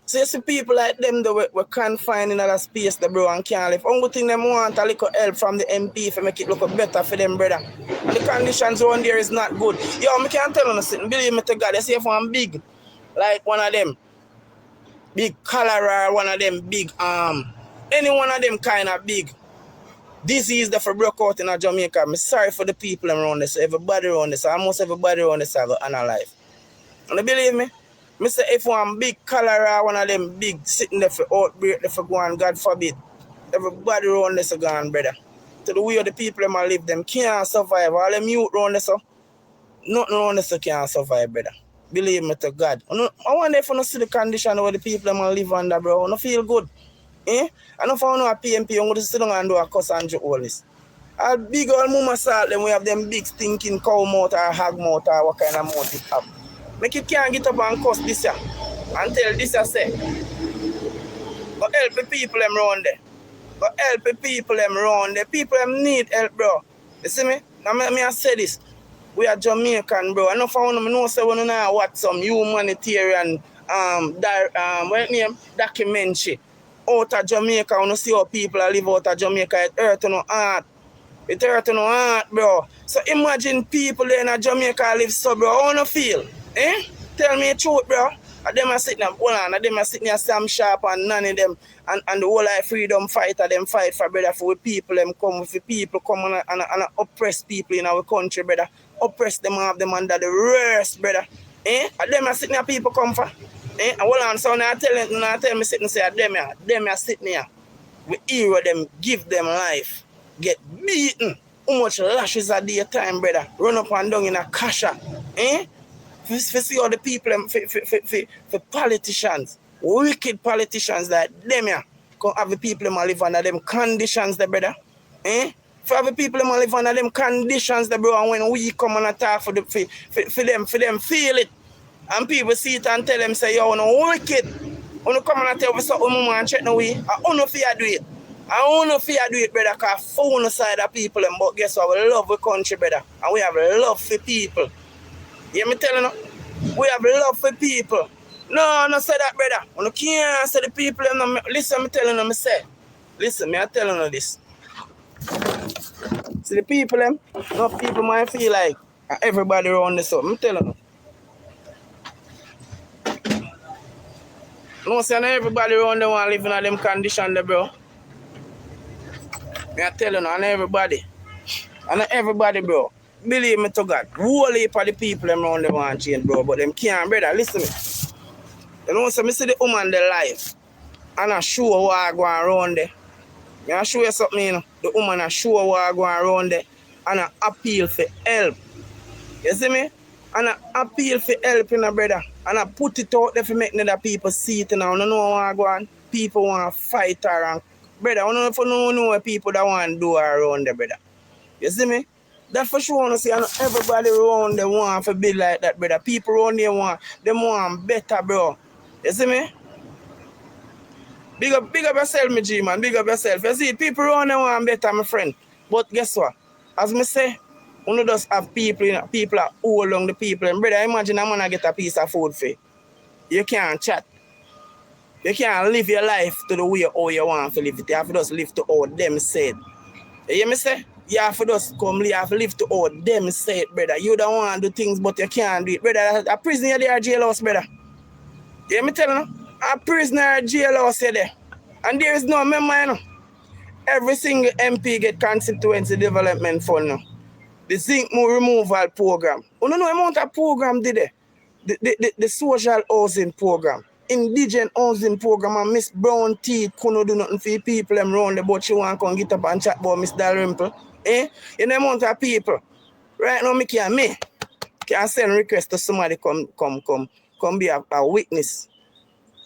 So you see people like them that we confined in another space, the bro, and can't live. Only thing them want a little help from the MP to make it look better for them, brother. And the conditions around there is not good. Yo, I can't tell you something. Believe me to God, you see if I'm big, like one of them, big cholera, one of them big any one of them kind of big disease that for broke out in Jamaica. I'm sorry for the people around this, everybody around this, almost everybody around this I go analyze. And you believe me? I say if one big cholera, one of them big sitting there for outbreak, there for going, God forbid, everybody around this is gone, brother. To the way the people them live, them can't survive. All them youth around this, nothing around this can't survive, brother. Believe me to God. I wonder if you don't see the condition where the people them live under, bro. I don't feel good. I don't know a PMP, I'm going to sit down and do a cuss and joke all this. A big old mama salt, them we have them big stinking cow mouth or hog mouth or what kind of mouth it have. Make it can't get up and cuss this year. And tell this year say. But help the people them around there. But help the people them around there. People them need help, bro. You see me? Now me I say this. We are Jamaican, bro. I know for one, I know say when I watch some humanitarian documentary out of Jamaica, when you see how people live out of Jamaica, it hurt no heart. It hurt no heart, bro. So imagine people in Jamaica live so, bro. How you feel? Tell me the truth, bro. And them are sitting up, hold on, and them are sitting here Sam Sharp and none of them and the whole life freedom fighter, them fight for brother for people, them come with the people come and oppress people in our country, brother. Oppress them, have them under the worst, brother. And them are sitting here people come for. And hold on, so now tell me sitting say them are sitting here. We hear them, give them life, get beaten. How much lashes a day time, brother? Run up and down in a kasha. For see all the people, for politicians, wicked politicians like them here, come have the people that live under them conditions, the brother. For have the people that live under them conditions, the bro, and when we come and attack for them feel it. And people see it and tell them, say, yo, no wicked. When you come and tell us something, man, check no way. I don't know if you do it. I don't know if you do it, brother, because phone side of people, but guess what? We love the country, brother. And we have love for people. You hear me telling you? We have love for people. No say that, brother. When you can't say the people, listen, me telling you, me say. Listen, me I telling you this. See the people, enough people might feel like everybody around this up. I'm telling you. No, say not everybody around them want to live in them conditions, bro. Me I tell you, not everybody. And not everybody, bro. Believe me to God. Whole heap of the people around them want to change, bro. But them can't, brother. Listen to me. You know, so me see the woman they life. And I show what I go around there. I show you something, you know. The woman I show what I go around there. And I appeal for help. You see me? And I appeal for help, you know, brother. And I put it out there for make other people see it. And I don't know what I go on. People want to fight her. And, brother, I don't know if you know what people that want to do around there, brother. You see me? That for sure, I see, I know everybody around there want to be like that, brother. People around there want better, bro. You see me? Big up yourself, me G, man. Big up yourself. You see, people around there want better, my friend. But guess what? As me say, you just have people, you know, people are all along the people. And brother, imagine a man get a piece of food for you. You can't chat. You can't live your life to the way how you want to live it. You have to just live to how them said. You hear me say? You have to just come, you have to live to how them said, brother. You don't want to do things, but you can't do it. Brother, a prisoner there, jailhouse, brother. You hear me telling you? A prisoner jailhouse there. And there is no member, you know. Every single MP get constituency development fund now. The zinc removal program. You know the amount of program did there? The social housing program. Indigent housing program, and Miss Brown Teeth couldn't do nothing for the people around the but she want to come get up and chat about Miss Dalrymple. You know the amount of people. Right now, me can send request to somebody come be a witness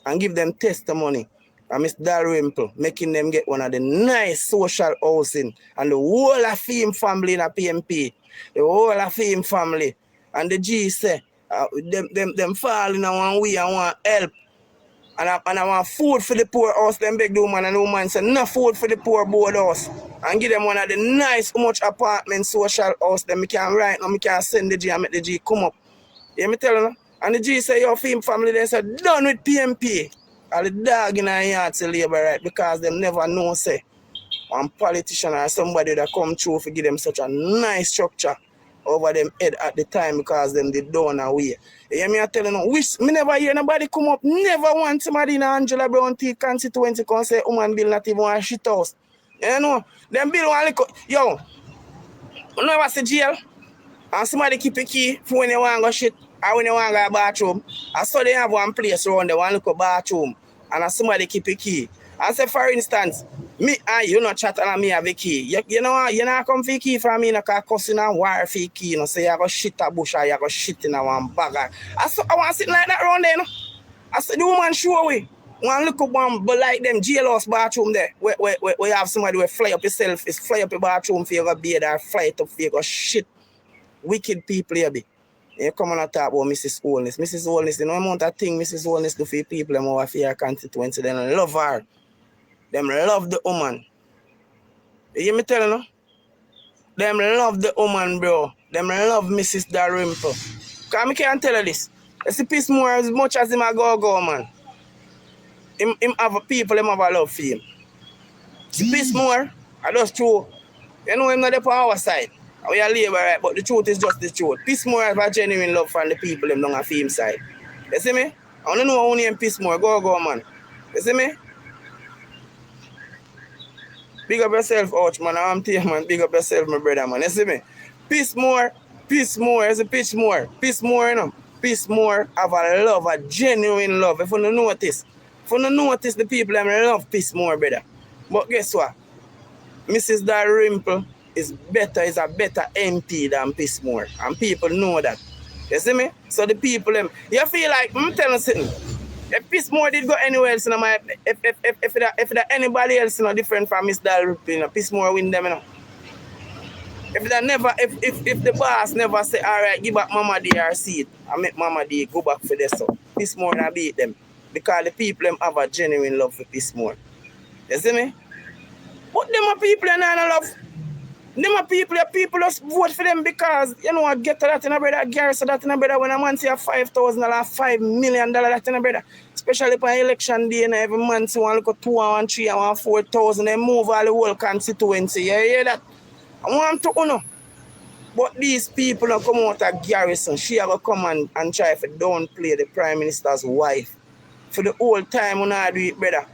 and give them testimony. And Miss Dalrymple, making them get one of the nice social housing. And the whole of Fame family in a PMP. The whole of Fame family. And the G say, them fall in one way and want help. And I want food for the poor house. Them beg the woman, and the woman say, no food for the poor board house. And give them one of the nice, how much apartment social house. Then we can write now, we can send the G and make the G come up. You me tell you? And the G say, your Fame family, they say, done with PMP. All the dog in our yard to labor right because them never know say one politician or somebody that come through to give them such a nice structure over them head at the time because them they don't away. You hear me I telling you, me never hear nobody come up, never want somebody in Angela Brown Teeth constituency come say woman bill not even a shit house. You know, them bill one little, yo, you never see jail and somebody keep a key for when you want to go shit. And when you want to go to the bathroom, I saw they have one place around there, one little bathroom, and somebody keep a key. And say, for instance, me and you not chat and me have a key. You know, you not come for a key from me, you can't cussing and wire for a key, you know, so you go shit a bush or you go shit in a one bag. I want to sit like that around there, you know. I said, the woman show away. One look up one, but like them jailhouse bathroom there, where you have somebody who fly up yourself, is fly up your bathroom for you go bathe or fly it up for you go shit. Wicked people here be. You come and talk about Mrs. Holness. Mrs. Holness, you know the amount of thing Mrs. Holness do for people them over for your constituency. They love her. Them love the woman. You hear me telling you? Them love the woman, bro. Them love Mrs. Dalrymple. Because I can't tell you this. You see Peace more as much as him a go, man. Him have people, him have a love for him. See Peace more, I just true. You know him not there on our side. We are labor, right? But the truth is just the truth. Peace more have a genuine love from the people them down on Fame side. You see me? I don't know how name Peace More. Go, man. You see me? Big up yourself, ouch, man. I'm telling you, man. Big up yourself, my brother, man. You see me? Peace More. Peace More. It's a Peace More. Peace More, you know. Peace More have a love, a genuine love. If you don't notice. If you don't notice the people that love Peace More, brother. But guess what? Mrs. Dalrymple is a better MP than Peace More. And people know that. You see me? So the people, you feel like, I'm telling you something. If Peace More did go anywhere else, if there anybody else different from Miss Dalrymple, Peace More win them, you know. If the boss never say, all right, give back Mama D her seat, and make Mama D go back for this, so Peace More and beat them. Because the people have a genuine love for Peace More. You see me? But them are people and I love. Them are people just vote for them because, you know, I get to that in a brother, garrison that in a brother, when a man say $5,000, $5 million that in a brother, especially for election day, and every man say want to look at 2 and 3 and 4,000, they move all the whole constituency. You hear that? I want to know. But these people don't come out of garrison. She have to come and try to downplay the Prime Minister's wife. For the whole time when I do it, brother.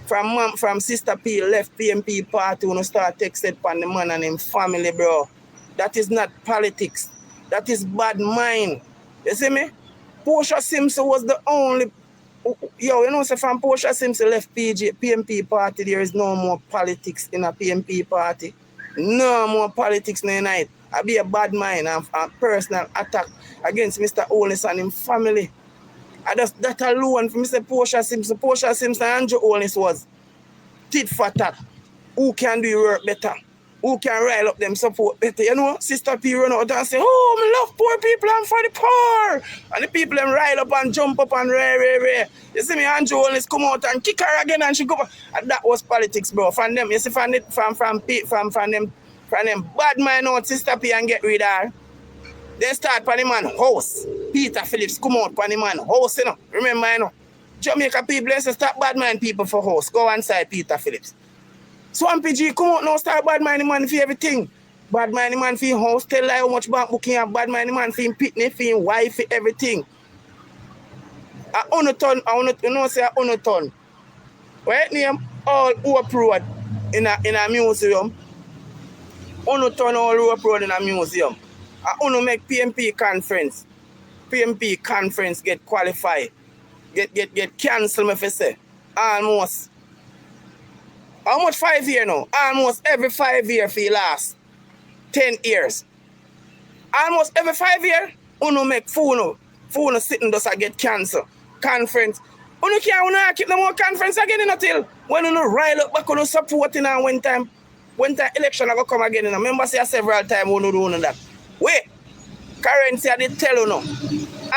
From Sister P left PMP party when I start texting upon the man and him family, bro. That is not politics. That is bad mind. You see me? Portia Simpson was the only... Yo, you know, so from Portia Simpson left PMP party, there is no more politics in a PMP party. No more politics in the night. I be a bad mind and a personal attack against Mr. Holness and his family. I just that alone for Mr. Portia Simpson and Andrew Holness was tit for tat. Who can do work better? Who can rile up them support better? You know, Sister P run out and say, oh, I love poor people, I'm for the poor. And the people them rile up and jump up and ray. You see me, Andrew Holness come out and kick her again and she go back. And that was politics, bro. From them, you see, from them bad mind out, Sister P and get rid of her. Then start for the man house. Peter Phillips come out for the man house, you know. Remember, you know. Jamaica people, they say stop bad mind people for house. Go inside Peter Phillips. So MPG come out now, start bad mind the man for everything. Bad mind the man for his house, tell like how much bank booking have, bad mind the man for his pitney, for his wife, for everything. A unoton, you know say a unoton. Right name all Hope Road in a museum. Unoton all Hope Road in a museum. I want to make PMP conference. PMP conference get qualified. Get cancelled, me for say. Almost. How much 5 years now? Almost every 5 years for the last 10 years. Almost every 5 years, uno make Funo sitting just get cancelled. Conference. Uno can't keep no more conference again until when uno rile up back uno supporting and when time election I go come again. Remember say several times uno do that. Wait, currency I did tell you now.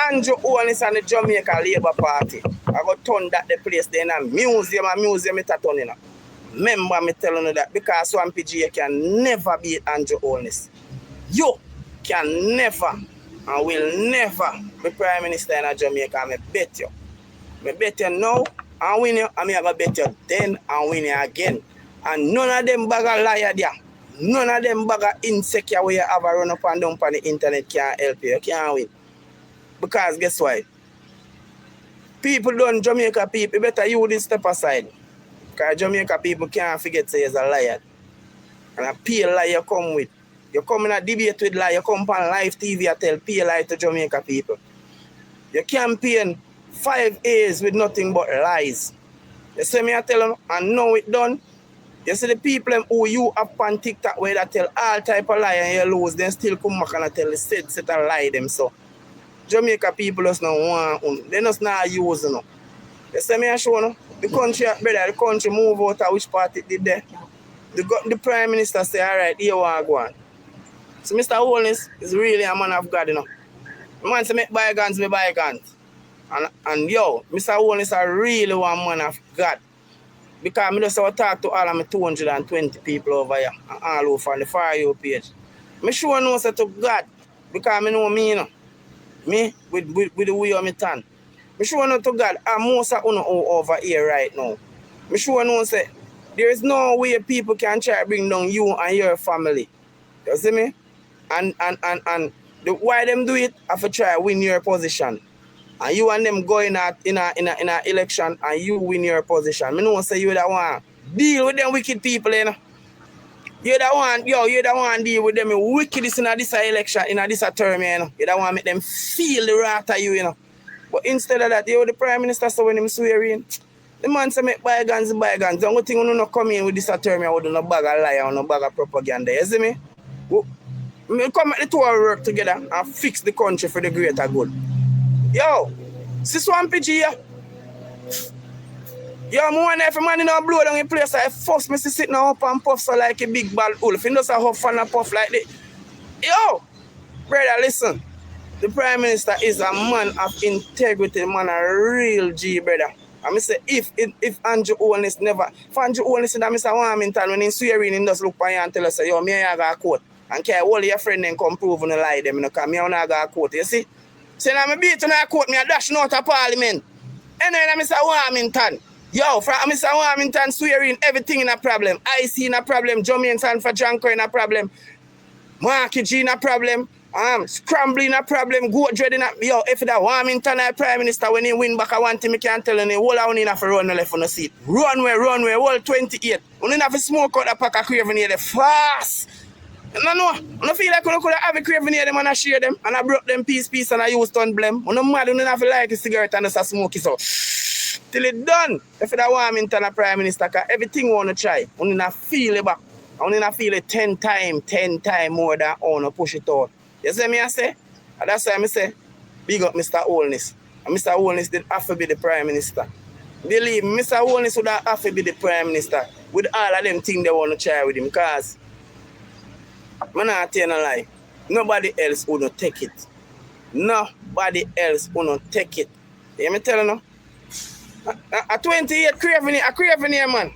Andrew Holness and the Jamaica Labour Party. I got turn that the place there in a museum it a turn in. Remember me telling you that because Swam PGA can never beat Andrew Holness. You can never and will never be Prime Minister in Jamaica. I bet you. I bet you now and win you, and I have bet you then and win you again. And none of them bag a liar there. None of them bag a insecure where you have a run up and down on the internet can't help you. You can't win. Because guess why? People don't Jamaica people, better you this step aside. Because Jamaica people can't forget say he's a liar. And a pale lie you come with. You come in a debate with lie, you come on live TV and tell pale lie to Jamaica people. You campaign 5 years with nothing but lies. You see me I tell them, and now it done. You see the people who you up on TikTok where they tell all type of lie and you lose, then still come back and tell the set and lie them. So Jamaica people just not want, they just not use you. You see me I show you, the country, brother, the country move out of which part it did there. The Prime Minister say, all right, here we go on. So Mr. Holness is really a man of God, you know. The man say make bygones be bygones. And yo, Mr. Holness is really one man of God. Because I just talk to all of my 220 people over here and all over on the For You page. I sure know say to God, because I know me, you know. Me, with the way of me turn. I sure know to God, and most of you over here right now. I sure know say, there is no way people can try to bring down you and your family. You see me? And why them do it? I have to try to win your position. and you and them go in a election and you win your position. I know say you that one deal with them wicked people, you know. You that one, you that one deal with them wickedness in this election, in this term, you know. You that one make them feel the wrath of you, you know. But instead of that, the Prime Minister, so when him swear in, the man say make bygones bygones. The only thing you not come in with this term, you would no bag of lie or no bag of propaganda, you see me? We come at the two work together and fix the country for the greater good. Yo, this one PG, yeah. Yo, more than every man in a blow down in place. I first me sitting up and puff so like a big bad wolf. He does a huff and a puff like that. Yo, brother, listen. The Prime Minister is a man of integrity, man, a real G, brother. And I say, if Andrew Holness never, if Andrew Holness and Mr. Warmington, when he swearing, he just look for you and tell us, yo, me and you got a court. And can all your friend then come prove on the lie them, you know, because me and I got a court, you see? So now I beat on a court, me a dash out of parliament. And then Mr. Warmington, yo, from Mr. Warmington swearing everything in a problem. IC in a problem, Jamaican for Janko in a problem. Marky G in a problem. Scrambling a problem, goat dreading a yo, if that Warmington a Prime Minister when he win back I want him, I can't tell him all I need to run left on the seat. Runway, all 28. Only have to smoke out a pack of craving here fast. No, I feel like I could have a craving here them and I share them and I broke them piece and I used to blame. I'm mad, I don't have to like a cigarette and just smoke it so. Till it done. If that Warmington a Prime Minister, cause everything we want to try, only not feel it back. Only not feel it 10 times more than I want to push it out. You see me I say? And that's why I say, big up Mr. Holness. And Mr. Holness did have to be the Prime Minister. Believe me, Mr. Holness would have to be the Prime Minister with all of them things they want to try with him. Because, I'm not telling a lie, nobody else would not take it. Nobody else would not take it. You hear me telling you? A 28 craving here, man.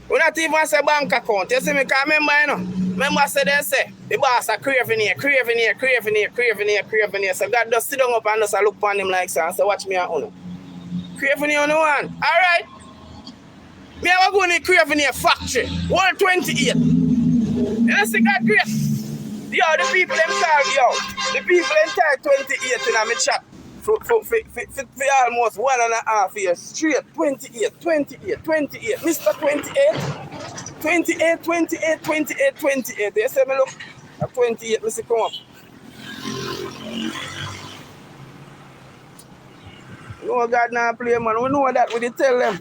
We not even say bank account. You see me? Because remember, you know, they say, the boss are craving here. So God just sit down up and just look upon him like so and say, watch me and uno. Craving here on the one. Alright. Me have go in the craving here factory. 128. You see God great? Yo, the people them tag, the people them tag 28 in my chat. For almost 1.5 years straight. 28. Mr. 28. You see me look? At 28, Mr. Come up. You know God not play, man. We know that. We tell them.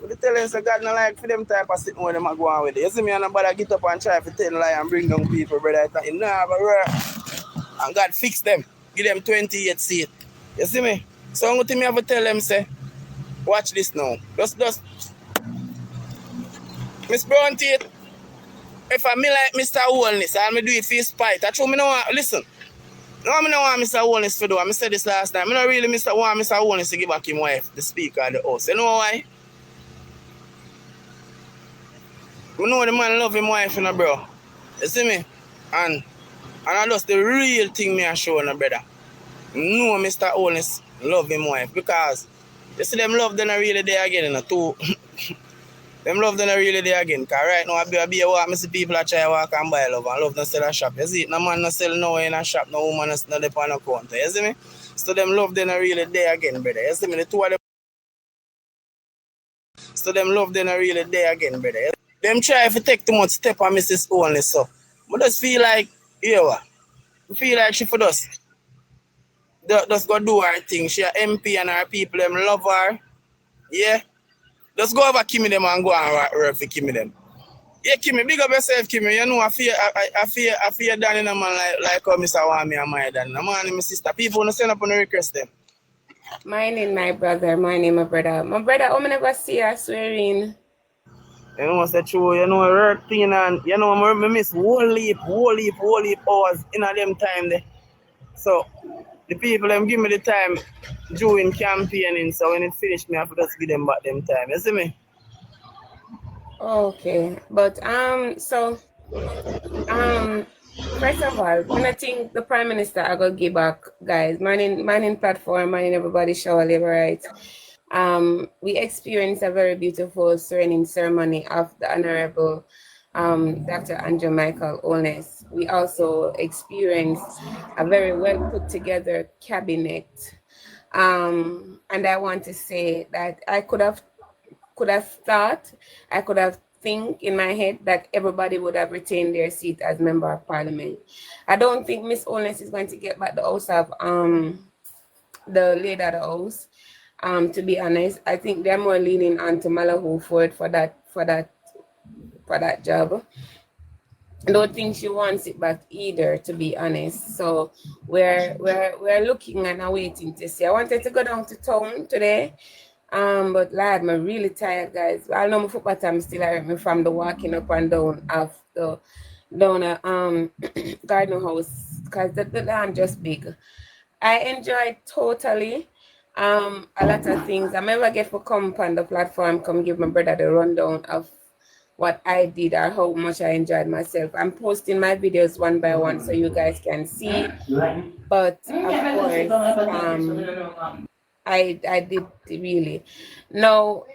So God not like for them type of sitting where them are going with it. You see me and nobody get up and try to tell lie and bring down people, brother. It nah, but and God fix them. Give them 28 seat. You see me? So I'm going to have to tell them, say, watch this now. Just, Miss Brown Tate, if I me like Mr. Holness, I'll do it for his spite. That's what I know. Listen, no, I don't want Mr. Holness to do. I said this last time. I don't really want Mr. Holness to give back his wife, the speaker of the house. You know why? I know the man love his wife, you know, bro. You see me? And that's the real thing me I show, you know, brother. No, Mr. Holness love him wife because you see them love them really there again, you know, too. Them love them really there again. Because right now I be a walk, I see people that try to walk and buy love and love them sell a shop. You see it? No man no sell no in a shop, no woman no sell on a counter. You see me? So them love them really there again, brother. You see me? The two of them. So them love them really there again, brother. Them try to take too much step on Mrs. Holness, so. But just feel like, I feel like she for us. Just go do her thing. She a MP and her people, them love her. Yeah. Just go over Kimmy them and go and work for Kimmy them. Yeah, Kimmy, big up yourself, Kimmy. You know, I fear Dan in a man like how Mr. Wami and my Dan. I'm my sister. People want to send up on the request them. Mine my brother, my brother. My brother, I never see her swearing. You know what's the true, you know, work thing and, you know, I miss whole heap hours in a them time there. So, the people them give me the time during campaigning, so when it finished, me I have to just give them back them time. You see me? Okay, but first of all, when I think the Prime Minister I go give back, guys, mining platform, mining everybody show labor rights. We experienced a very beautiful swearing ceremony of the Honorable Dr. Jamaica Holness. We also experienced a very well put together cabinet. And I want to say that I could have thought, I could have think in my head that everybody would have retained their seat as member of parliament. I don't think Miss Holness is going to get back the house of the lady of the house. To be honest, I think they're more leaning on to Malahoo for that job. I don't think she wants it back either, to be honest. So we're looking and waiting to see. I wanted to go down to town today. But lad, I'm really tired, guys. I know my football time still hurt me from the walking up and down of the garden house because the land just big. I enjoyed totally a lot of things. I never get to come on the platform, come give my brother the rundown of what I did or how much I enjoyed myself. I'm posting my videos one by one so you guys can see. But of course, I did really. Now,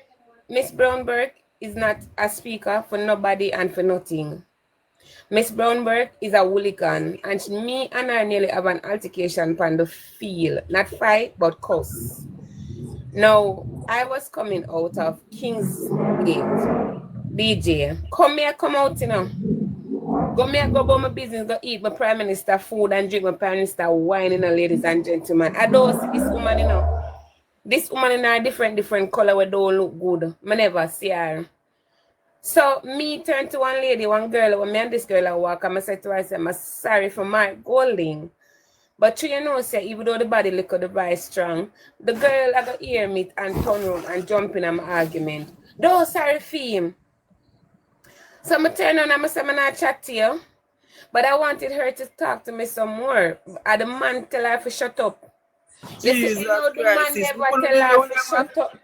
Miss Brownberg is not a speaker for nobody and for nothing. Miss Brownberg is a hooligan, and me and her nearly have an altercation on the field. Not fight, but cuss. Now, I was coming out of Kingsgate. DJ, come here, come out, you know. Go me go about my business, go eat my prime minister food and drink my prime minister wine, you know, ladies and gentlemen. I don't see this woman, you know. This woman in a different color we don't look good. I never see her. So me turn to one lady, one girl, when me and this girl I walk, and I said to her, I said, I'm sorry for my golding. But you know, say, even though the body look the vibe strong, the girl I got hear me and turn around and jump in my argument. Don't sorry for him. So I turn on and I say, I'm not chat to you. But I wanted her to talk to me some more. And the man tell her to shut up. Jesus you know, the Christ, man never tell her to shut up.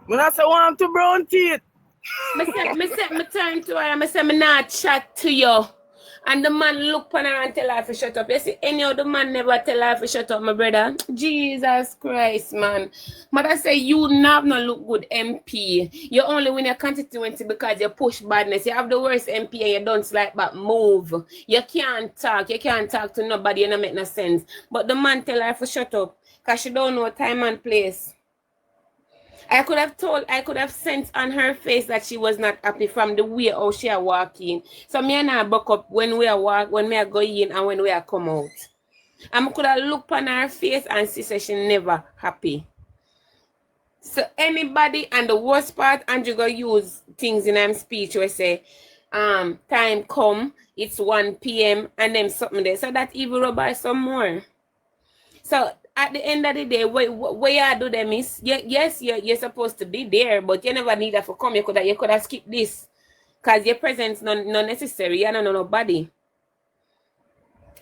When I say want to brown teeth. Me turn to her and I say, I'm not chat to you. And the man look on her and tell her to shut up. You see, any other man never tell her to shut up, my brother. Jesus Christ, man. Mother say, you have no look good MP. You only win your constituency because you push badness. You have the worst MP and you don't like but move. You can't talk. You can't talk to nobody. You don't make no sense. But the man tell her to shut up because she don't know time and place. I could have sensed on her face that she was not happy from the way how she are walking. So me and her buck up when we are when we are going in and when we are come out. And I could have looked on her face and see that she never happy. So anybody, and the worst part, Andrew go use things in her speech where say, time come, it's 1 p.m. and then something there. So that even rub her some more. So at the end of the day, where you do them is, yes, you're supposed to be there, but you never need that for come. You could have skipped this. Because your presence not necessary. You don't know nobody.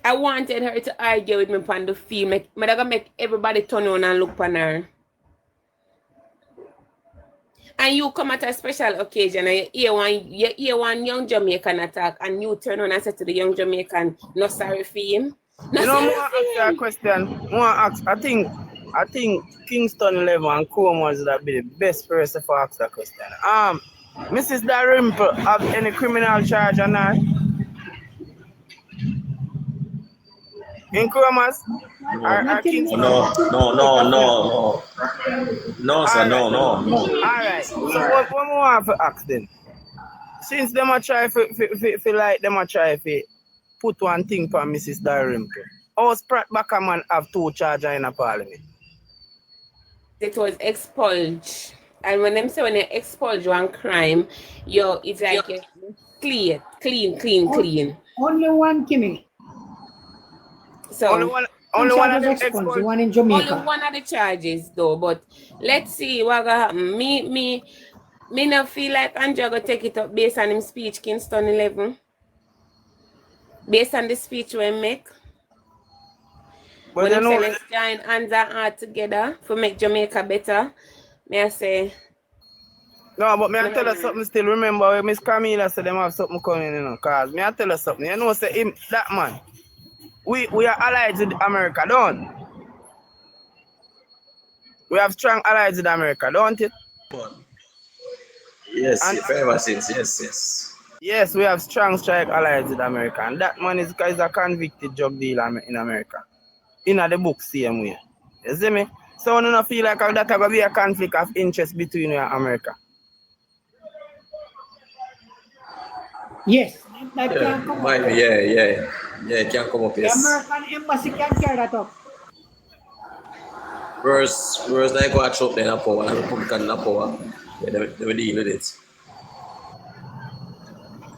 I wanted her to argue with me on the field. Make everybody turn on and look on her. And you come at a special occasion and you hear one young Jamaican attack and you turn on and say to the young Jamaican, no sorry for him. No, you know, I ask you a question. I think Kingston 11 and Comas would be the best person for ask that question. Mrs. Darimple have any criminal charge on her? In Comas? Or Kingston? No, sir, no. Alright. So what we want to ask then? Since them a try for like them a try for put one thing for Mrs. Darimple. How Pratt Backerman have 2 charges in a parliament? It was expunged. And when them say when you expulge one crime, it's like you're clean. Only one, Kimmy. So only one of them expunged, the one in Jamaica. Only one of the charges though, but let's see what gonna happen. Me not feel like Andrew gonna take it up based on him speech Kingston 11. Based on the speech we make. But when you say let's join hands and heart together to make Jamaica better, may I say. No, but may I tell you something still. Remember when Miss Camila said them have something coming, you know, cause may I tell you something. You know, say him, that man, we are allied with America, don't? We have strong allies with America, don't it? Yes, ever since, yes. Yes, we have strong allies with America, and that man is a convicted drug dealer in America. In the book, same way. You see me? So I don't feel like that going to be a conflict of interest between you and America. Yes, that can come up. Yeah, it can come up, The yes. American embassy can carry that up. Whereas they go at Trump then a power, and Republican in a power, yeah, they will deal with it.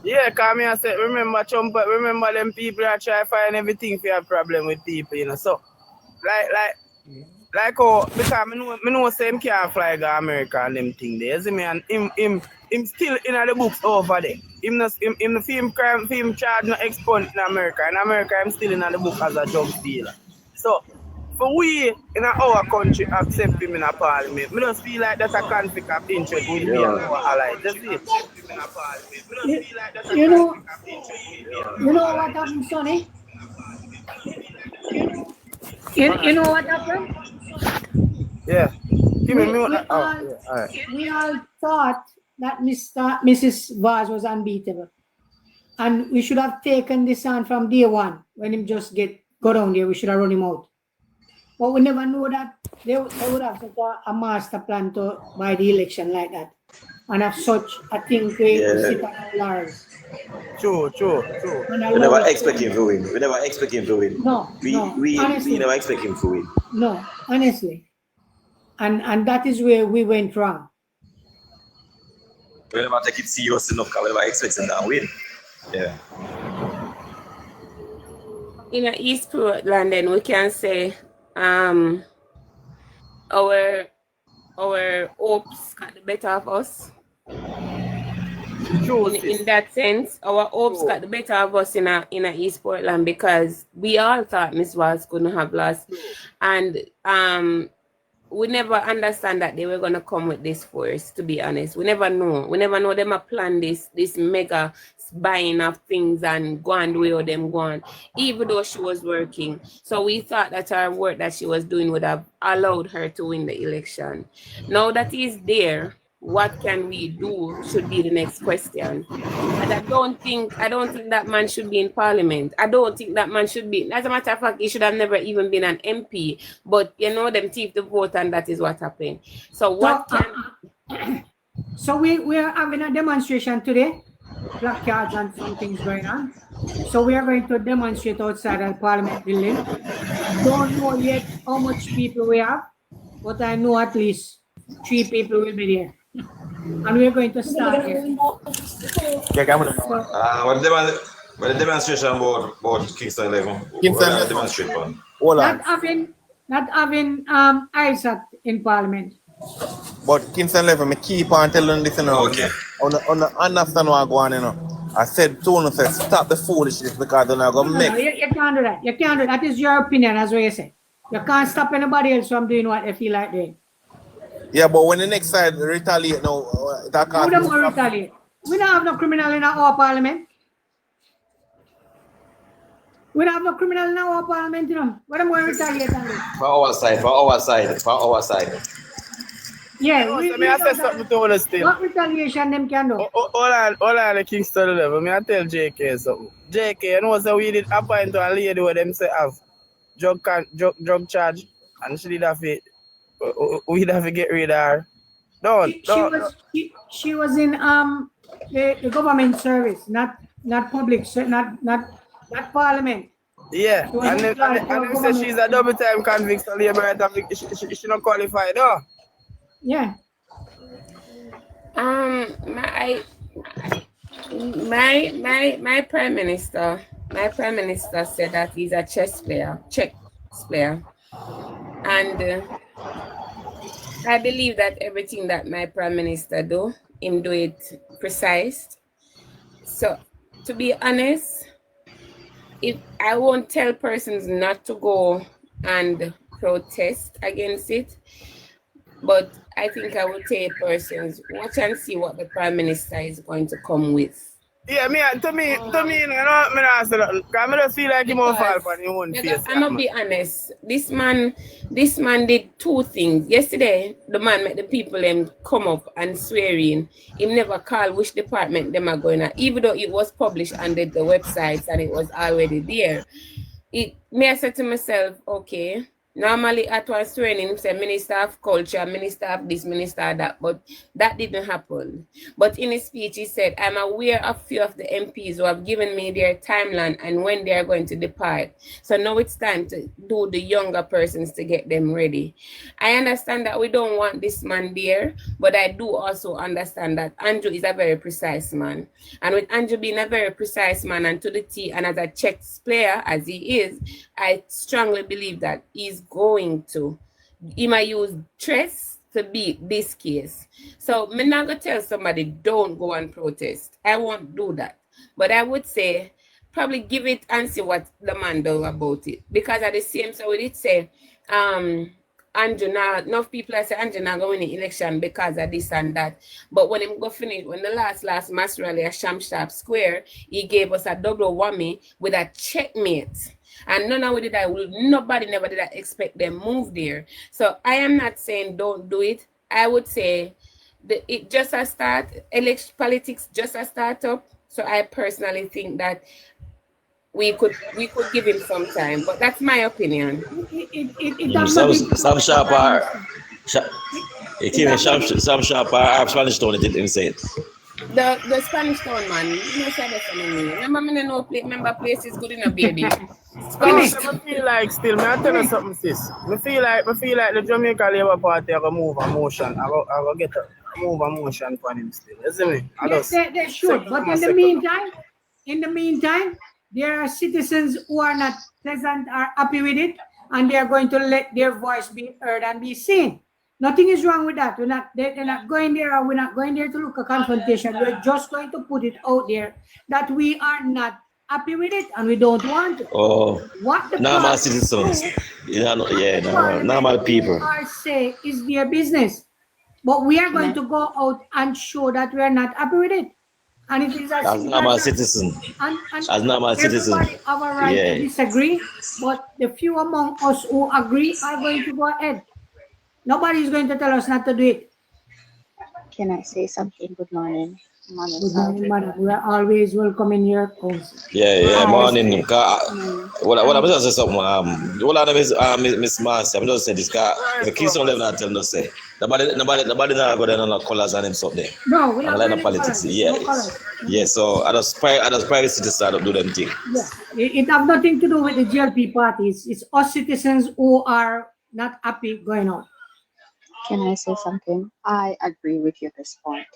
Yeah, because I said, remember Trump, remember them people that try to find everything for a problem with people, you know. So, like how, because I know say him can't fly to America and them thing there, you see me, and him still in the books over there. Him the film crime, film charge no expunge in America. In America, I'm still in the book as a drug dealer. So, for we in our country accept him in a parliament, we just feel like that's a conflict of interest with we and our allies. That's it. You know what happened, Sonny? You know what happened? Yeah. We all thought that Mrs. Vaz was unbeatable. And we should have taken this on from day one. When him just go down there, we should have run him out. But we never know that they would have such a master plan to buy the election like that. And have such a thing to sit on our laurels. True. We never expect him to win. No, we honestly. never expect him to win. No, honestly. And that is where we went wrong. We never take it serious enough because we never expect him to win. Yeah. In East Portland, then we can say our hopes got the better of us. In that sense, our hopes got the better of us in a East Portland because we all thought Miss Walls couldn't have lost, and we never understand that they were gonna come with this force. To be honest, we never know them a plan this mega buying of things and go and do where them going, even though she was working. So we thought that her work that she was doing would have allowed her to win the election. Now that he's there, what can we do should be the next question. And I don't think that man should be in parliament. I don't think that man should be. As a matter of fact, he should have never even been an MP. But you know, them thief the vote, and that is what happened. So what can so we are having a demonstration today. Black cards and some things going on. So we are going to demonstrate outside the Parliament building. Don't know yet how much people we have, but I know at least 3 people will be there. And we are going to start here. What the demonstration about Kingston 11? Kingston demonstrate on. Not having ISAT in Parliament. But Kingston level, me keep on telling this, you know. Okay. On understand what I go on, you know. I said to him, stop the foolishness because they're not going to make. You can't do that. You can't do that. That is your opinion, as what you say. You can't stop anybody else from doing what they feel like doing. Yeah, but when the next side retaliate now, that can't. Who don't retaliate? We don't have no criminal in our Parliament. We don't have no criminal in our Parliament, you know. What am I retaliate on? For our side. Yeah, I say something to all still. What retaliation them can do? All on the Kingston level, I tell JK something. JK, you know, so we did appoint to a lady where them say have drug charge, and she did have it. We'd have to get rid of her. She was in the government service, not public, not Parliament. Yeah, and then say she's a double time convict, so labor she not qualified, no? Yeah. My prime minister said that he's a chess player, and I believe that everything that my prime minister do it precise. So to be honest, if I won't tell persons not to go and protest against it, but I think I will tell persons watch and see what the prime minister is going to come with. Yeah, to me, you know, I just feel like he won't fall for his own face. I'm gonna be honest. This man did 2 things. Yesterday, the man made the people come up and swearing. He never called which department them are going at, even though it was published under the websites and it was already there. I said to myself, okay, Normally, at one swearing, say Minister of Culture, Minister of this, Minister of that, but that didn't happen. But in his speech, he said, I'm aware of few of the MPs who have given me their timeline and when they are going to depart. So now it's time to do the younger persons to get them ready. I understand that we don't want this man there, but I do also understand that Andrew is a very precise man. And with Andrew being a very precise man and to the T, and as a chess player, as he is, I strongly believe that he's going to. He might use stress to beat this case. So I'm not going to tell somebody, don't go and protest. I won't do that. But I would say, probably give it and see what the man does about it. Because at the same time, we did say, Andrew now, enough people are saying Andrew now going to win the election because of this and that. But when him go finish, when the last mass rally at Shamsharp Square, he gave us a double whammy with a checkmate. And none of it, nobody never did I expect them move there. So I am not saying don't do it. I would say it just a start, election politics just a start up. So I personally think that we could give him some time, but that's my opinion. Some sharper, some sharper Spanish Town did him say it. The Spanish Town man, you know, said that for me. Remember place is good in a baby. I feel like still, may I tell you something, sis? I feel like the Jamaica Labour Party are going to move a motion. I will get a move a motion for him still. You see me? Yes, they should. But in the meantime, there are citizens who are not pleasant, are happy with it, and they are going to let their voice be heard and be seen. Nothing is wrong with that. They're not going there. We're not going there to look at confrontation. We're just going to put it out there that we are not happy with it and we don't want it. Oh, what the normal citizens, normal people are say is their business. But we are going to go out and show that we are not happy with it. And it is as normal citizen. As normal citizen. Everybody have a right to disagree, but the few among us who agree are going to go ahead. Nobody is going to tell us not to do it. Can I say something? Good morning. Good morning, madam. We are always welcome in your house. Morning. What I'm just say something. What I Miss Marcy, I'm just saying this car. The kids don't let tell no say. Nobody not go down on colors and him something. No, we don't like politics. So I just private citizens don't do them thing. Yes, it have nothing to do with the GLP parties. It's us citizens who are not happy going on. Can I say something? I agree with you at this point.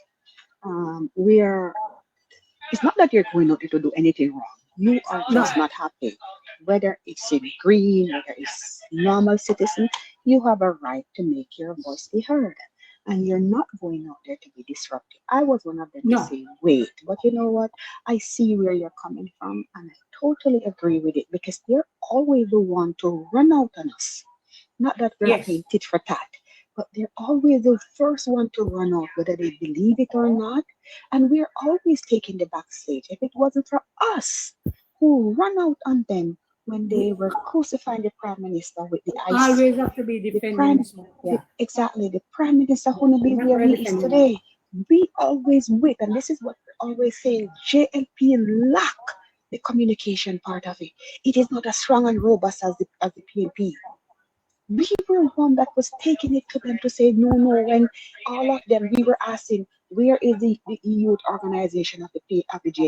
It's not that you're going out to do anything wrong. You are just not happy. Whether it's in green, whether it's normal citizen, you have a right to make your voice be heard. And you're not going out there to be disruptive. I was one of them to say, wait, but you know what? I see where you're coming from, and I totally agree with it, because they're always the one to run out on us. Not that we're playing tit for tat, but they're always the first one to run out, whether they believe it or not. And we're always taking the backstage. If it wasn't for us who run out on them when they were crucifying the Prime Minister with the ice. Always have to be defending. Exactly. The Prime Minister who will be where he is today. We always whip, and this is what we're always saying, JLP lack the communication part of it. It is not as strong and robust as the PNP. We were one that was taking it to them to say no, when all of them, we were asking, where is the youth organization of the JLP?